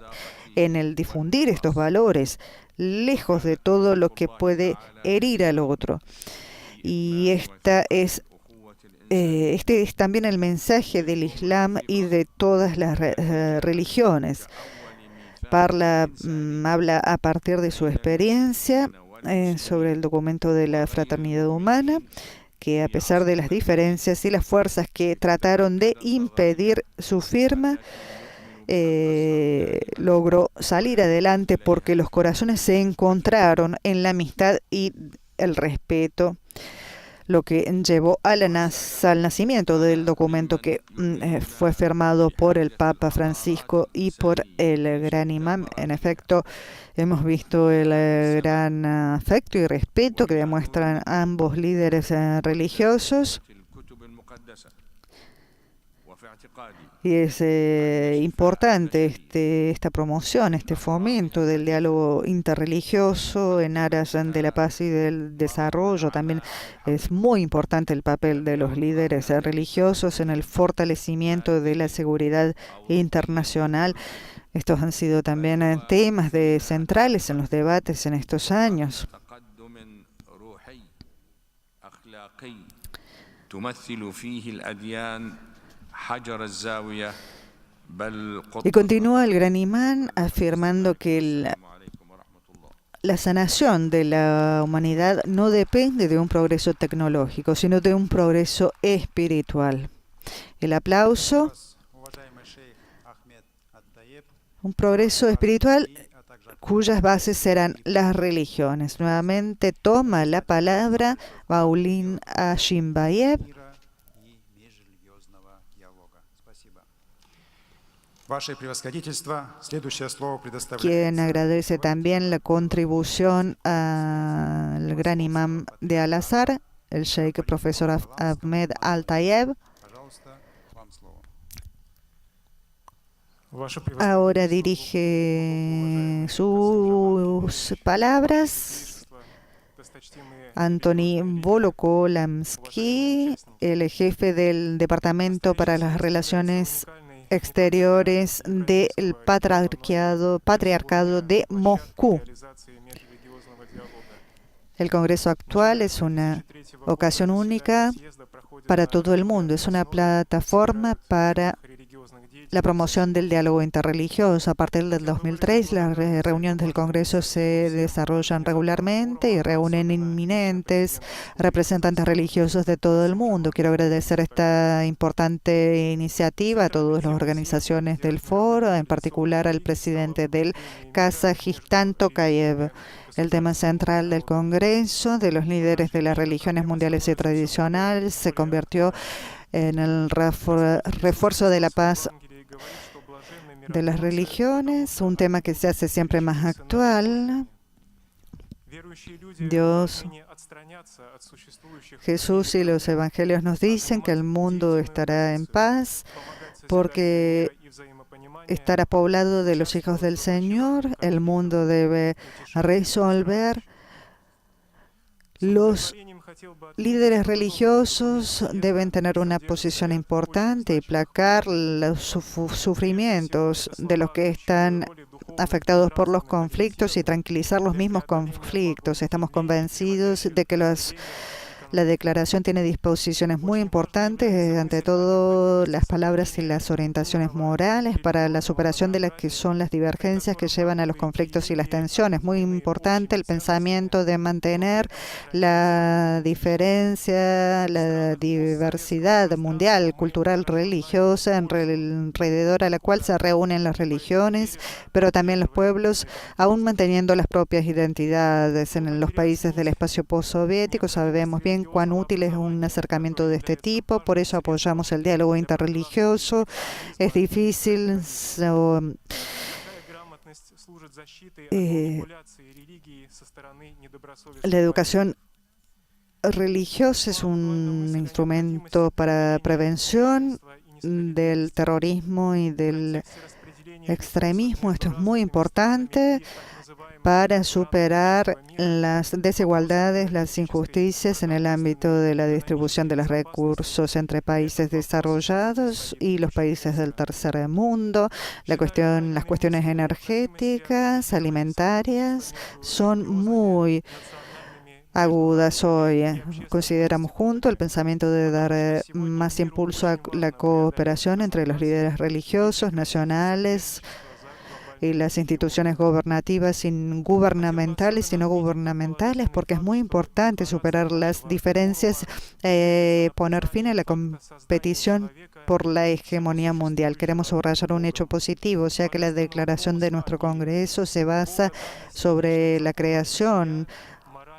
en el difundir estos valores, lejos de todo lo que puede herir al otro. Y este es también el mensaje del Islam y de todas las religiones. Habla a partir de su experiencia sobre el documento de la fraternidad humana, que a pesar de las diferencias y las fuerzas que trataron de impedir su firma, logró salir adelante porque los corazones se encontraron en la amistad y el respeto, lo que llevó al nacimiento del documento que fue firmado por el Papa Francisco y por el gran imán. En efecto, hemos visto el gran afecto y respeto que demuestran ambos líderes religiosos. Y es importante esta promoción, este fomento del diálogo interreligioso en aras de la paz y del desarrollo. También es muy importante el papel de los líderes religiosos en el fortalecimiento de la seguridad internacional. Estos han sido también temas centrales en los debates en estos años. Y continúa el gran imán afirmando que la sanación de la humanidad no depende de un progreso tecnológico, sino de un progreso espiritual. El aplauso, un progreso espiritual cuyas bases serán las religiones. Nuevamente toma la palabra Maulim Ashimbayev, quien agradece también la contribución al gran imán de Al-Azhar, el sheikh profesor Ahmed Al-Tayeb. Ahora dirige sus palabras Anthony Volokolamsky, el jefe del Departamento para las Relaciones Exteriores del Patriarcado de Moscú. El Congreso actual es una ocasión única para todo el mundo. Es una plataforma para la promoción del diálogo interreligioso. A partir del 2003, las reuniones del Congreso se desarrollan regularmente y reúnen inminentes representantes religiosos de todo el mundo. Quiero agradecer esta importante iniciativa a todas las organizaciones del foro, en particular al presidente del Kazajistán, Tokayev. El tema central del Congreso de los líderes de las religiones mundiales y tradicionales se convirtió en el refuerzo de la paz de las religiones, un tema que se hace siempre más actual. Dios, Jesús y los evangelios nos dicen que el mundo estará en paz porque estará poblado de los hijos del Señor. El mundo debe resolver. Los líderes religiosos deben tener una posición importante y placar los sufrimientos de los que están afectados por los conflictos y tranquilizar los mismos conflictos. Estamos convencidos de que la declaración tiene disposiciones muy importantes, ante todo las palabras y las orientaciones morales para la superación de las que son las divergencias que llevan a los conflictos y las tensiones. Muy importante el pensamiento de mantener la diferencia, la diversidad mundial, cultural, religiosa, alrededor a la cual se reúnen las religiones, pero también los pueblos, aún manteniendo las propias identidades. En los países del espacio postsoviético sabemos bien cuán útil es un acercamiento de este tipo, por eso apoyamos el diálogo interreligioso. Es difícil la educación religiosa es un instrumento para prevención del terrorismo y del extremismo. Esto es muy importante para superar las desigualdades, las injusticias en el ámbito de la distribución de los recursos entre países desarrollados y los países del tercer mundo. Las cuestiones energéticas, alimentarias, son muy agudas hoy. Consideramos junto el pensamiento de dar más impulso a la cooperación entre los líderes religiosos, nacionales, y las instituciones gubernativas, gubernamentales y no gubernamentales, porque es muy importante superar las diferencias, poner fin a la competición por la hegemonía mundial. Queremos subrayar un hecho positivo, ya que la declaración de nuestro Congreso se basa sobre la creación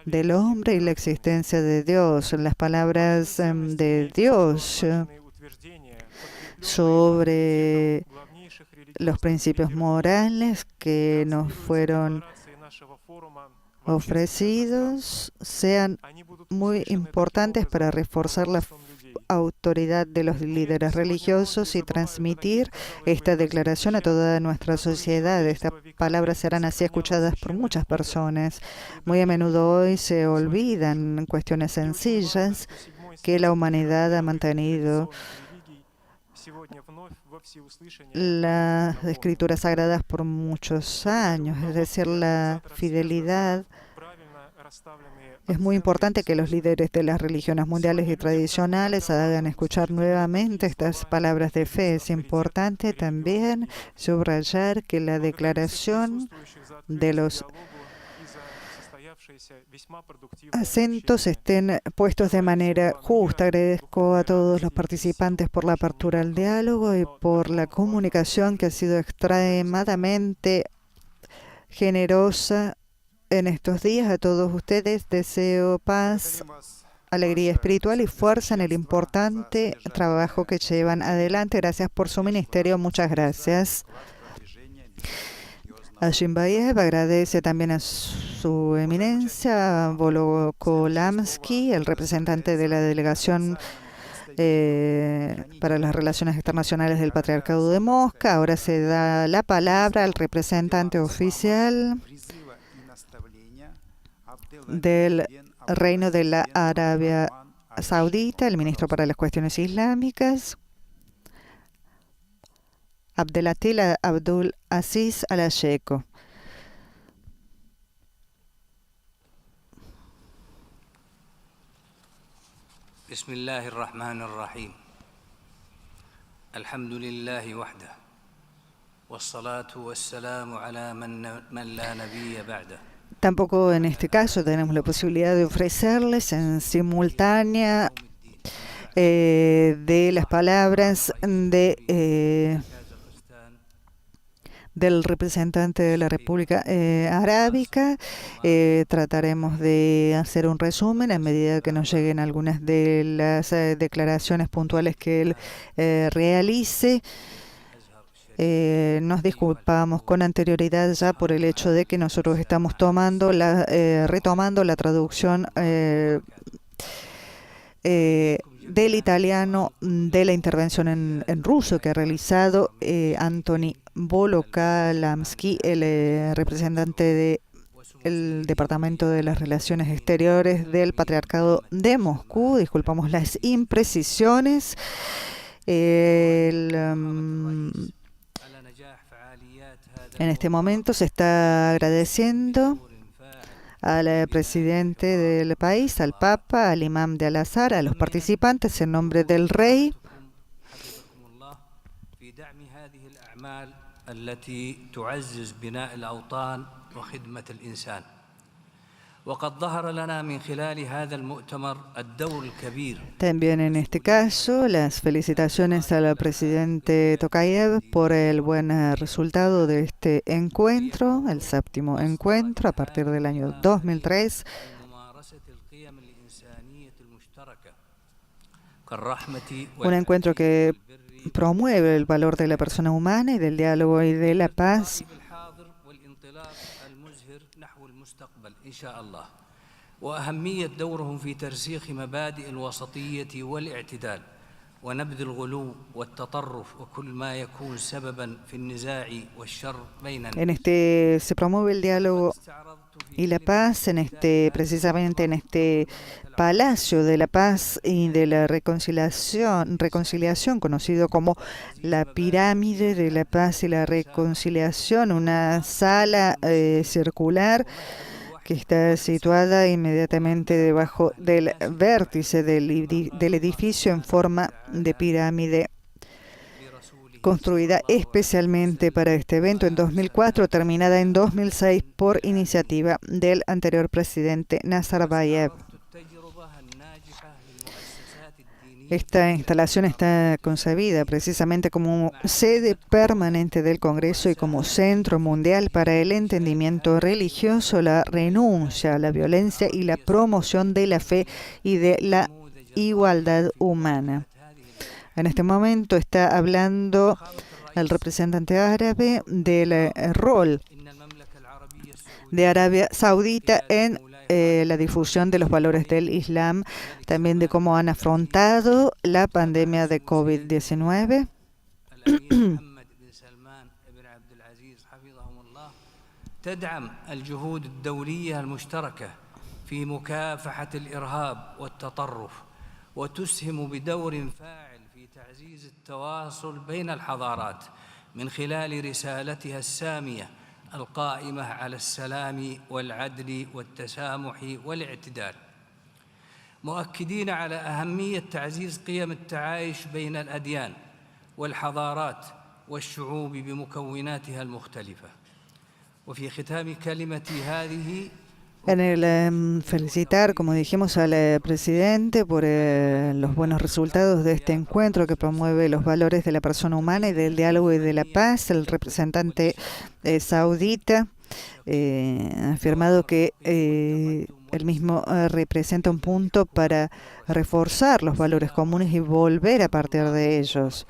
del hombre y la existencia de Dios. Las palabras de Dios sobre los principios morales que nos fueron ofrecidos sean muy importantes para reforzar la autoridad de los líderes religiosos y transmitir esta declaración a toda nuestra sociedad. Estas palabras serán así escuchadas por muchas personas. Muy a menudo hoy se olvidan cuestiones sencillas que la humanidad ha mantenido. Las escrituras sagradas por muchos años, es decir, la fidelidad. Es muy importante que los líderes de las religiones mundiales y tradicionales hagan escuchar nuevamente estas palabras de fe. Es importante también subrayar que la declaración de los acentos estén puestos de manera justa. Agradezco a todos los participantes por la apertura al diálogo y por la comunicación que ha sido extremadamente generosa en estos días. A todos ustedes deseo paz, alegría espiritual y fuerza en el importante trabajo que llevan adelante. Gracias por su ministerio. Muchas gracias. Ashimbayev agradece también a su eminencia, Volokolamsky, el representante de la delegación para las relaciones internacionales del Patriarcado de Mosca. Ahora se da la palabra al representante oficial del Reino de la Arabia Saudita, el ministro para las Cuestiones Islámicas, Abdelatil Abdul Aziz Al-Asheko. Bismillahir Rahmanir Rahim. Alhamdulillahi wahdah. Wassalatu wassalamu ala man la nabiyya ba'dah. Tampoco en este caso tenemos la posibilidad de ofrecerles en simultánea de las palabras del representante de la República Arábica. Trataremos de hacer un resumen a medida que nos lleguen algunas de las declaraciones puntuales que él realice. Nos disculpamos con anterioridad ya por el hecho de que nosotros estamos retomando la traducción del italiano de la intervención en ruso que ha realizado Antoni Volokalamski, el representante del Departamento de las Relaciones Exteriores del Patriarcado de Moscú. Disculpamos las imprecisiones. En este momento se está agradeciendo al presidente del país, al Papa, al imam de Al-Azhar, a los participantes en nombre del rey. También en este caso, las felicitaciones al presidente Tokayev por el buen resultado de este encuentro, el séptimo encuentro a partir del año 2003. Un encuentro que promueve el valor de la persona humana y del diálogo y de la paz. وأهمية دورهم في ترسيخ مبادئ الوسطية والاعتدال ونبذ الغلو والتطرف وكل ما يكون سببا في النزاع والشر بيننا. Se promueve el diálogo y la paz precisamente en este Palacio de la Paz y de la reconciliación, conocido como la Pirámide de la Paz y la Reconciliación, una sala circular que está situada inmediatamente debajo del vértice del edificio en forma de pirámide, construida especialmente para este evento en 2004, terminada en 2006 por iniciativa del anterior presidente Nazarbayev. Esta instalación está concebida precisamente como sede permanente del Congreso y como centro mundial para el entendimiento religioso, la renuncia a la violencia y la promoción de la fe y de la igualdad humana. En este momento está hablando el representante árabe del rol de Arabia Saudita en la difusión de los valores del Islam, también de cómo han afrontado la pandemia de COVID-19. تدعم الجهود الدولية المشتركة في مكافحة الإرهاب والتطرف وتسهم بدور فاعل في تعزيز التواصل بين الحضارات من خلال رسالتها السامية القائمة على السلام والعدل والتسامح والاعتدال، مؤكدين على أهمية تعزيز قيم التعايش بين الأديان والحضارات والشعوب بمكوناتها المختلفة. وفي ختام كلمتي هذه En el felicitar, como dijimos, al presidente por los buenos resultados de este encuentro que promueve los valores de la persona humana y del diálogo y de la paz, el representante saudita ha afirmado que él mismo representa un punto para reforzar los valores comunes y volver a partir de ellos.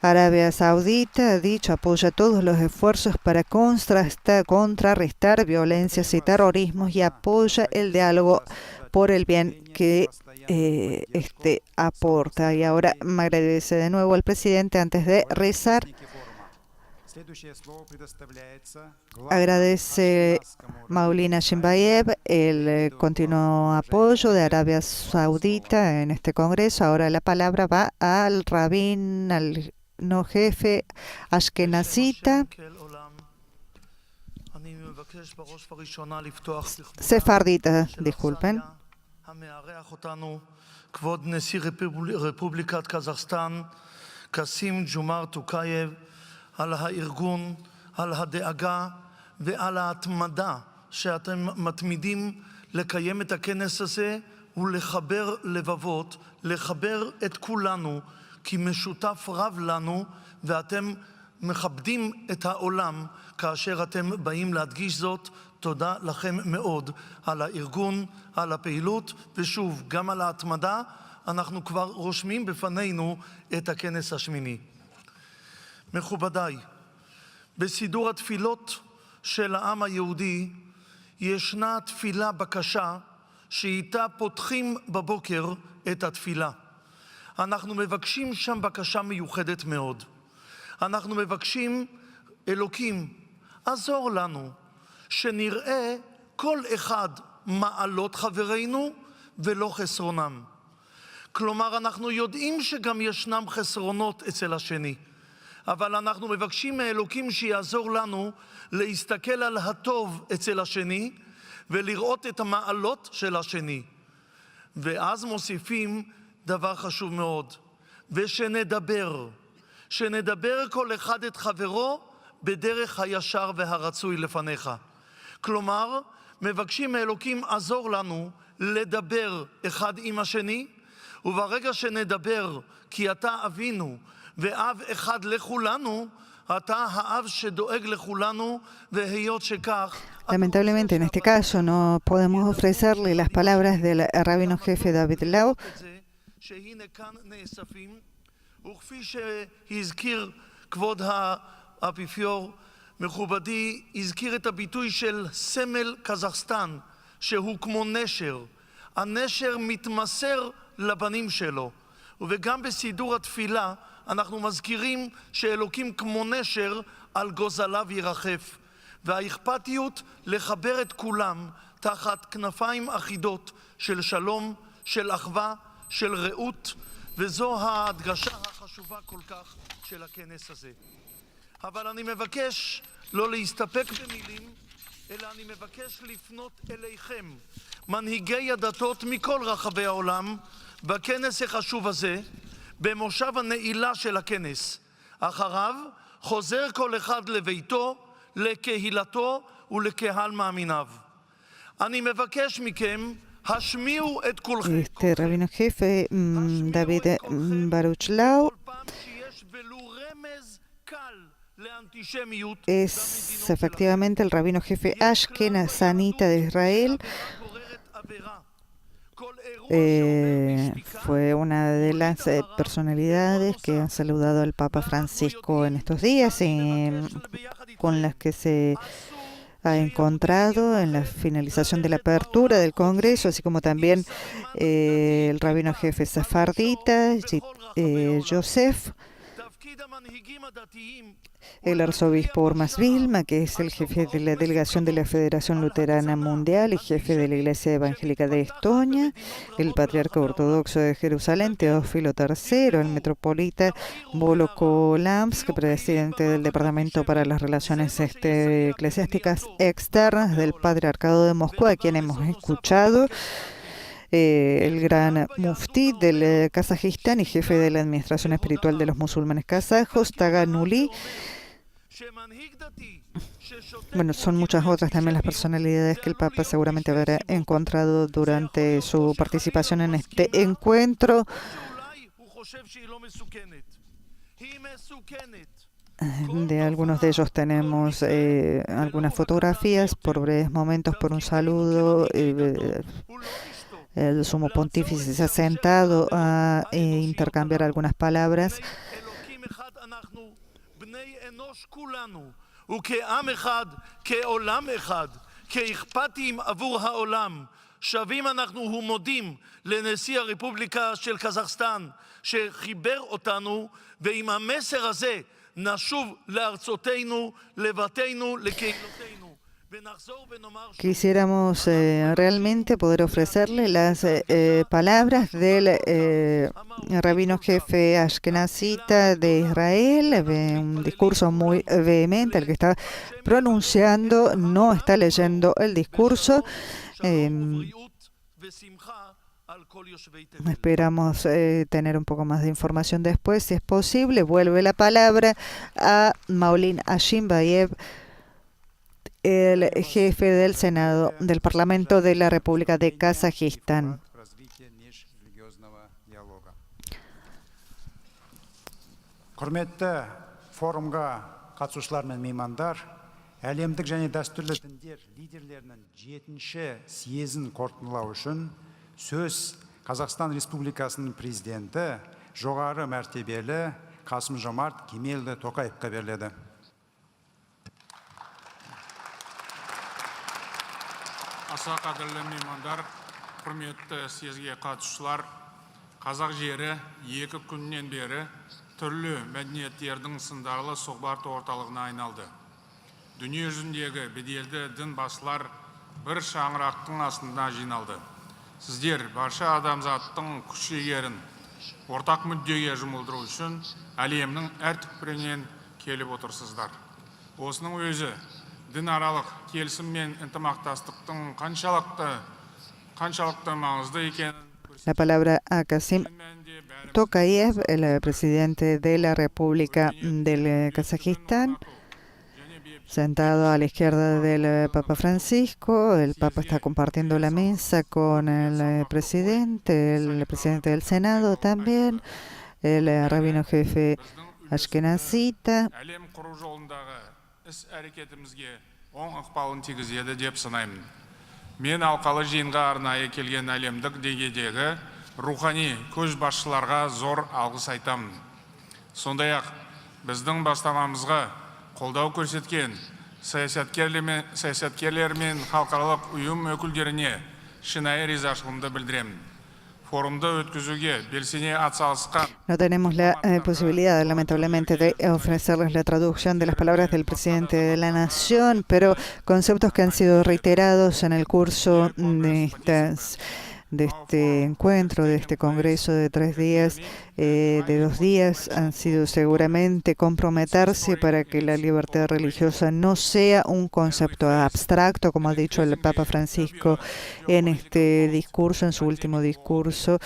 Arabia Saudita, ha dicho, apoya todos los esfuerzos para contrarrestar violencias y terrorismos y apoya el diálogo por el bien que este aporta. Y ahora me agradece de nuevo al presidente antes de rezar. Agradece Maulina Shimbayev el continuo apoyo de Arabia Saudita en este congreso. Ahora la palabra va al rabín, no jefe ashkenazita sefardita, disculpen. כבוד נשיא רפובליקת קזחסטן, קסים ג'ומאר טוקייב, על הארגון, על הדאגה ועל ההתמדה שאתם מתמידים לקיים את הכנס הזה ולחבר לבבות, לחבר את כולנו, כי משותף רב לנו ואתם מכבדים את העולם כאשר אתם באים להדגיש זאת. תודה לכם מאוד על הארגון, על הפעילות, ושוב, גם על ההתמדה. אנחנו כבר רושמים בפנינו את הכנס השמיני. מכובדיי, בסידור התפילות של העם היהודי ישנה תפילה בקשה שאיתה פותחים בבוקר את התפילה. אנחנו מבקשים שם בקשה מיוחדת מאוד. אנחנו מבקשים, אלוקים, עזור לנו, שנראה כל אחד מעלות חברינו ולא חסרונם. כלומר, אנחנו יודעים שגם ישנם חסרונות אצל השני, אבל אנחנו מבקשים מאלוקים שיעזור לנו להסתכל על הטוב אצל השני ולראות את המעלות של השני. ואז מוסיפים דבר חשוב מאוד, שנדבר כל אחד את חברו בדרך הישר והרצוי לפניך. כלומר, מבקשים מאלוקים עזור לנו לדבר אחד עם השני, וברגע שנדבר, כי אתה אבינו ואב אחד לכולנו, אתה האב שדואג לכולנו, והיות שכך... Lamentablemente, en este caso, no podemos ofrecerle las palabras del rabino jefe David Lau. שהנה כאן נאספים, וכפי שהזכיר כבוד האפיפיור מכובדי, הזכיר את הביטוי של סמל קזחסטן, שהוא כמו נשר. הנשר מתמסר לבנים שלו, וגם בסידור התפילה אנחנו מזכירים שאלוקים כמו נשר על גוזליו ירחף, והאכפתיות לחבר את כולם תחת כנפיים אחידות של שלום, של אחווה, של רעות, וזו ההדגשה החשובה כל כך של הכנס הזה. אבל אני מבקש לא להסתפק במילים, אלא אני מבקש לפנות אליכם, מנהיגי הדתות מכל רחבי העולם, בכנס החשוב הזה, במושב הנעילה של הכנס. אחריו חוזר כל אחד לביתו, לקהילתו ולקהל מאמיניו. אני מבקש מכם, השמיעו את כולכם. Este rabino jefe, David Baruch Lau, es efectivamente el rabino jefe ashkenazanita de Israel. Fue una de las personalidades que han saludado al Papa Francisco en estos días y con las que se ha encontrado en la finalización de la apertura del Congreso, así como también el rabino jefe sefardita, Yosef, el arzobispo Urmas Vilma, que es el jefe de la delegación de la Federación Luterana Mundial y jefe de la Iglesia Evangélica de Estonia, el patriarca ortodoxo de Jerusalén, Teófilo III, el metropolita Volokolamsk, presidente del Departamento para las Relaciones Eclesiásticas Externas del Patriarcado de Moscú, a quien hemos escuchado, el gran muftí del Kazajistán y jefe de la Administración Espiritual de los Musulmanes Kazajos, Taganuli. Bueno, son muchas otras también las personalidades que el Papa seguramente habrá encontrado durante su participación en este encuentro. De algunos de ellos tenemos algunas fotografías, por breves momentos, por un saludo. El sumo pontífice se ha sentado a intercambiar algunas palabras. שווים אנחנו ומודים לנשיא הרפובליקה של קזחסטן שחיבר אותנו, ועם המסר הזה נשוב לארצותינו, לבתינו, לקהילותינו. Quisiéramos realmente poder ofrecerle las palabras del rabino jefe ashkenazita de Israel, un discurso muy vehemente, el que está pronunciando, no está leyendo el discurso. Esperamos tener un poco más de información después, si es posible. Vuelve la palabra a Maulin Ashimbayev, el jefe del Senado del Parlamento de la República de Kazajistán. Құрметті форумға қатысушылар мен меймандар, әлемдік және дәстүрлі діндер лидерлерінің 7-ші съезін қорытындылау үшін сөз Қазақстан Республикасының президенті, жоғары мәртебелі Қасым-Жомарт Кемелұлы Тоқаевқа беріледі. Аса қадірлі меймандар, құрметті съезге қатысушылар, Қазақ жері 2 күннен бері түрлі мәдениеттердің сындарлы сұхбат орталығына айналды. Дүние жүзіндегі беделді дін басылар бір шаңырақтың астында жиналды. Сіздер барша адамзаттың күш-жігерін ортақ мүддеге жұмылдыру үшін әлемнің әр түкпірінен келіп отырсыздар. Осының өзі дінаралық келісім мен ынтымақтастықтың қаншалықты маңызды екенін. La palabra a Kasim Tokayev, el presidente de la República del Kazajistán, sentado a la izquierda del Papa Francisco. El Papa está compartiendo la mesa con el presidente del Senado también, el rabino jefe Ashkenazita. Әлем құру жолындағы іс-әрекетімізге оң ықпалын тигізеді деп санаймын. Мен алқалы жиынға арнайы келген әлемдік деңгейдегі рухани көшбасшыларға зор алғыс айтамын. Сондай-ақ біздің бастамамызға қолдау көрсеткен саясаткерлер мен халықаралық ұйым өкілдеріне шынайы ризашылығымды білдіремін. Форумды өткізуге белсене атсалысқан. No tenemos la posibilidad, lamentablemente, de ofrecerles la traducción de las palabras del presidente de la Nación, pero conceptos que han sido reiterados en el curso de este encuentro, de este congreso de 3 días, de 2 días, han sido seguramente comprometerse para que la libertad religiosa no sea un concepto abstracto, como ha dicho el Papa Francisco en este discurso, en su último discurso,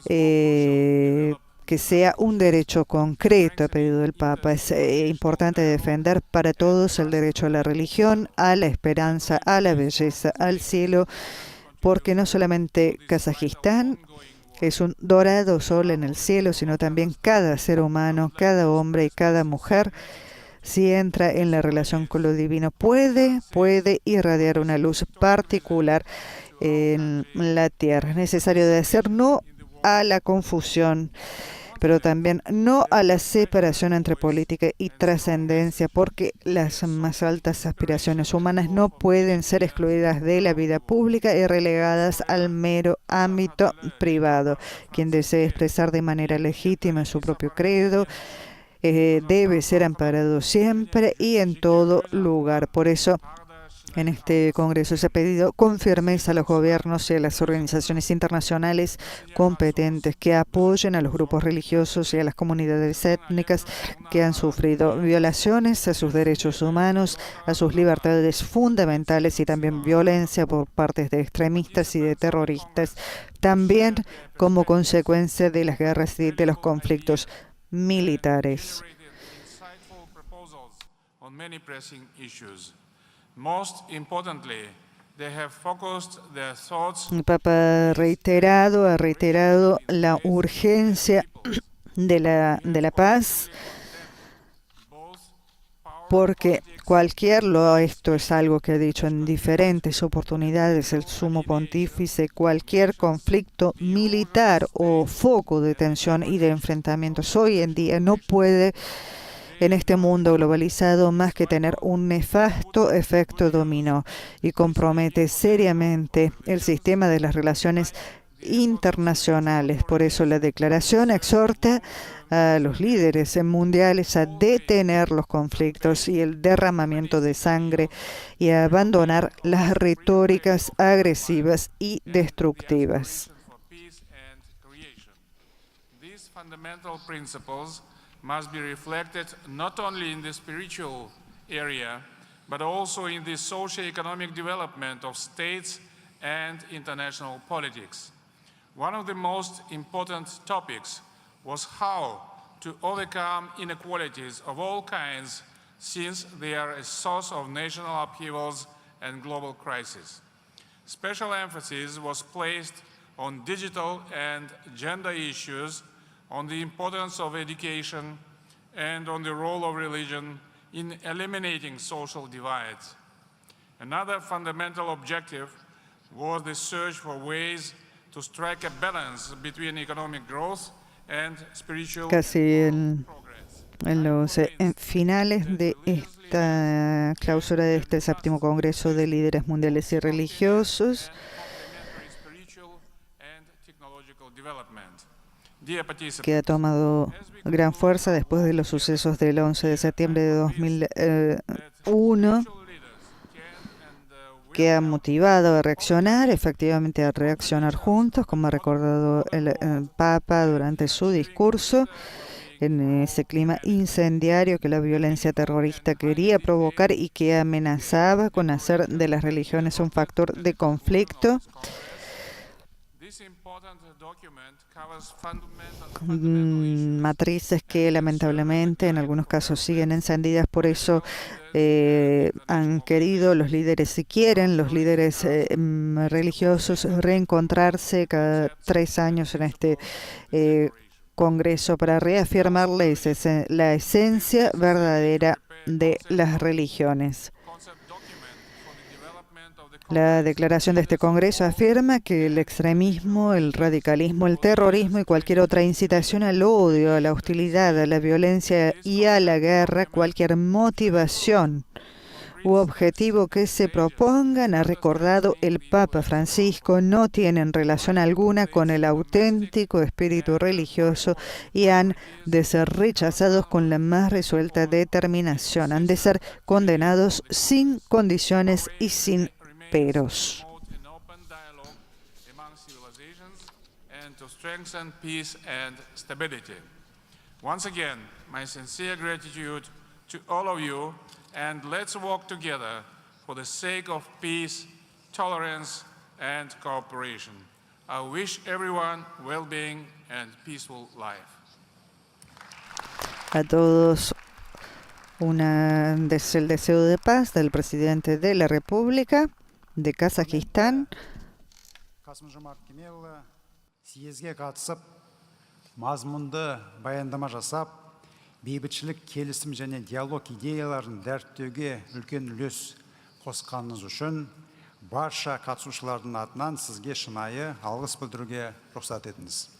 que sea un derecho concreto, ha pedido el Papa. Es importante defender para todos el derecho a la religión, a la esperanza, a la belleza, al cielo, porque no solamente Kazajistán es un dorado sol en el cielo, sino también cada ser humano, cada hombre y cada mujer, si entra en la relación con lo divino, puede irradiar una luz particular en la tierra. Es necesario decir no a la confusión, pero también no a la separación entre política y trascendencia, porque las más altas aspiraciones humanas no pueden ser excluidas de la vida pública y relegadas al mero ámbito privado. Quien desee expresar de manera legítima su propio credo debe ser amparado siempre y en todo lugar. Por eso, en este Congreso se ha pedido con firmeza a los gobiernos y a las organizaciones internacionales competentes que apoyen a los grupos religiosos y a las comunidades étnicas que han sufrido violaciones a sus derechos humanos, a sus libertades fundamentales y también violencia por parte de extremistas y de terroristas, también como consecuencia de las guerras y de los conflictos militares. Most importantly, they have focused their thoughts. El Papa ha reiterado la urgencia de la paz, porque esto es algo que ha dicho en diferentes oportunidades el Sumo Pontífice, cualquier conflicto militar o foco de tensión y de enfrentamientos hoy en día no puede, en este mundo globalizado, más que tener un nefasto efecto dominó y compromete seriamente el sistema de las relaciones internacionales. Por eso la declaración exhorta a los líderes mundiales a detener los conflictos y el derramamiento de sangre y a abandonar las retóricas agresivas y destructivas. Must be reflected not only in the spiritual area, but also in the socio-economic development of states and international politics. One of the most important topics was how to overcome inequalities of all kinds, since they are a source of national upheavals and global crisis. Special emphasis was placed on digital and gender issues, on the importance of education, and on the role of religion in eliminating social divides. Another fundamental objective was the search for ways to strike a balance between economic growth and spiritual progress. En los finales de esta clausura de este 7º Congreso de Líderes Mundiales y Religiosos, Spiritual and technological development. Dear que participants, ha tomado gran fuerza después de los sucesos del 11 de septiembre de 2001, que ha motivado a reaccionar, efectivamente a reaccionar juntos, como ha recordado el Papa durante su discurso, en ese clima incendiario que la violencia terrorista quería provocar y que amenazaba con hacer de las religiones un factor de conflicto. Matrices que lamentablemente en algunos casos siguen encendidas, por eso han querido los líderes, si quieren, los líderes religiosos reencontrarse cada 3 años en este Congreso para reafirmar la esencia verdadera de las religiones. La declaración de este Congreso afirma que el extremismo, el radicalismo, el terrorismo y cualquier otra incitación al odio, a la hostilidad, a la violencia y a la guerra, cualquier motivación u objetivo que se propongan, ha recordado el Papa Francisco, no tienen relación alguna con el auténtico espíritu religioso y han de ser rechazados con la más resuelta determinación. Han de ser condenados sin condiciones y sin peros. Once again, my sincere gratitude to all of you, and let's walk together for the sake of peace, tolerance, and cooperation. I wish everyone well-being and peaceful life. A todos el deseo de paz del presidente de la República de Kazajistán. Қасым-Жомарт Кемелұлы съезге қатысып, мазмұнды баяндама жасап, бейбітшілік, келісім және диалог идеяларын дәріптеуге үлкен үлес қосқаныңыз үшін барша қатысушылардың атынан сізге шынайы алғыс білдіруге рұқсат етіңіз.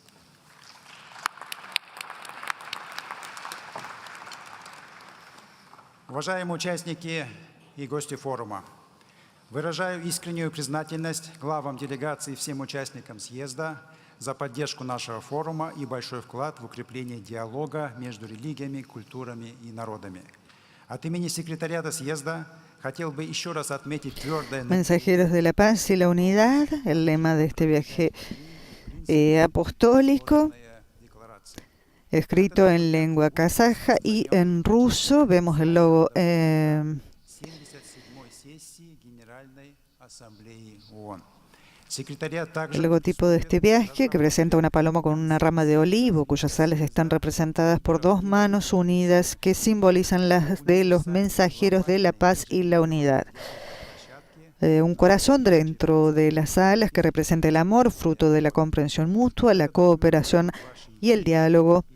Уважаемые участники и гости форума, выражаю искреннюю признательность главам делегаций и всем участникам съезда за поддержку нашего форума и большой вклад в укрепление диалога между религиями, культурами и народами. От имени секретариата съезда хотел бы еще раз отметить твердое... Mensajeros de la paz y la unidad, el lema de este viaje apostólico, escrito en lengua kazaja y en ruso. Vemos el logo el logotipo de este viaje, que presenta una paloma con una rama de olivo, cuyas alas están representadas por 2 manos unidas que simbolizan las de los mensajeros de la paz y la unidad. Un corazón dentro de las alas que representa el amor, fruto de la comprensión mutua, la cooperación y el diálogo.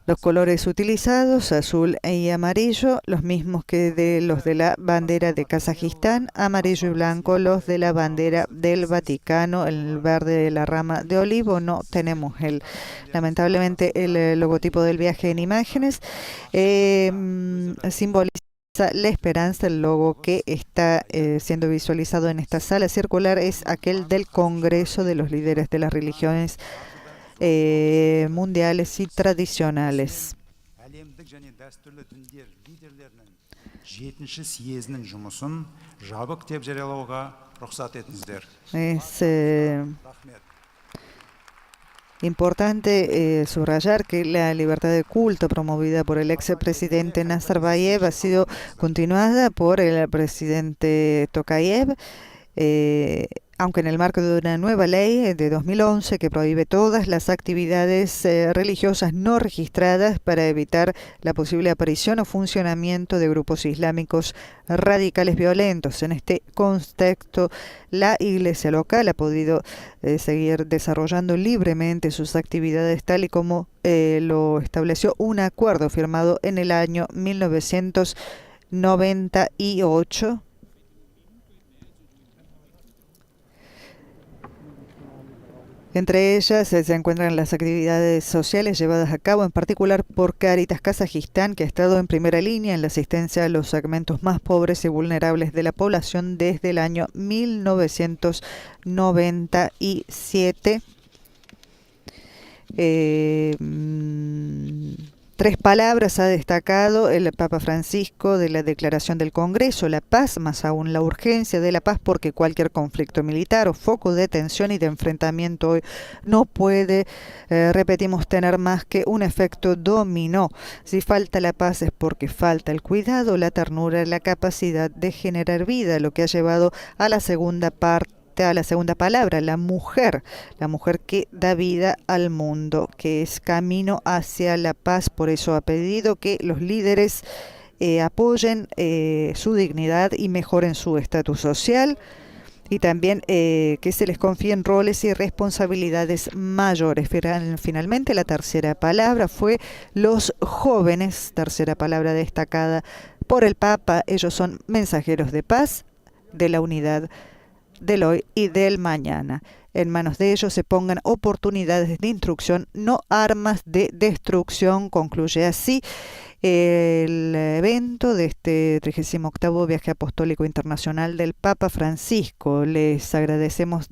Los colores utilizados, azul y amarillo, los mismos que de los de la bandera de Kazajistán, amarillo y blanco los de la bandera del Vaticano, el verde de la rama de olivo. No tenemos lamentablemente el logotipo del viaje en imágenes. Simboliza la esperanza. El logo que está siendo visualizado en esta sala circular es aquel del Congreso de los Líderes de las Religiones mundiales y tradicionales. Es importante subrayar que la libertad de culto promovida por el expresidente Nazarbayev ha sido continuada por el presidente Tokayev, aunque en el marco de una nueva ley de 2011 que prohíbe todas las actividades religiosas no registradas para evitar la posible aparición o funcionamiento de grupos islámicos radicales violentos. En este contexto, la iglesia local ha podido seguir desarrollando libremente sus actividades tal y como lo estableció un acuerdo firmado en el año 1998. Entre ellas se encuentran las actividades sociales llevadas a cabo en particular por Cáritas Kazajistán, que ha estado en primera línea en la asistencia a los segmentos más pobres y vulnerables de la población desde el año 1997. Tres palabras ha destacado el Papa Francisco de la Declaración del Congreso: la paz, más aún la urgencia de la paz, porque cualquier conflicto militar o foco de tensión y de enfrentamiento hoy no puede, repetimos, tener más que un efecto dominó. Si falta la paz es porque falta el cuidado, la ternura, la capacidad de generar vida, lo que ha llevado a la segunda palabra, la mujer que da vida al mundo, que es camino hacia la paz. Por eso ha pedido que los líderes apoyen su dignidad y mejoren su estatus social, y también que se les confíen roles y responsabilidades mayores. Finalmente, la tercera palabra fue los jóvenes, tercera palabra destacada por el Papa. Ellos son mensajeros de paz, de la unidad del hoy y del mañana. En manos de ellos se pongan oportunidades de instrucción, no armas de destrucción. Concluye así el evento de este 38º Viaje Apostólico Internacional del Papa Francisco. Les agradecemos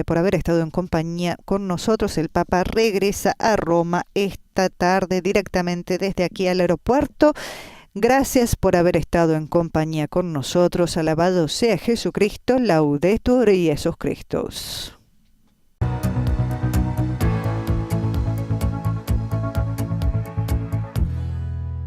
por haber estado en compañía con nosotros. El Papa regresa a Roma esta tarde directamente desde aquí al aeropuerto. Gracias por haber estado en compañía con nosotros. Alabado sea Jesucristo, Laudetur Jesus Christus.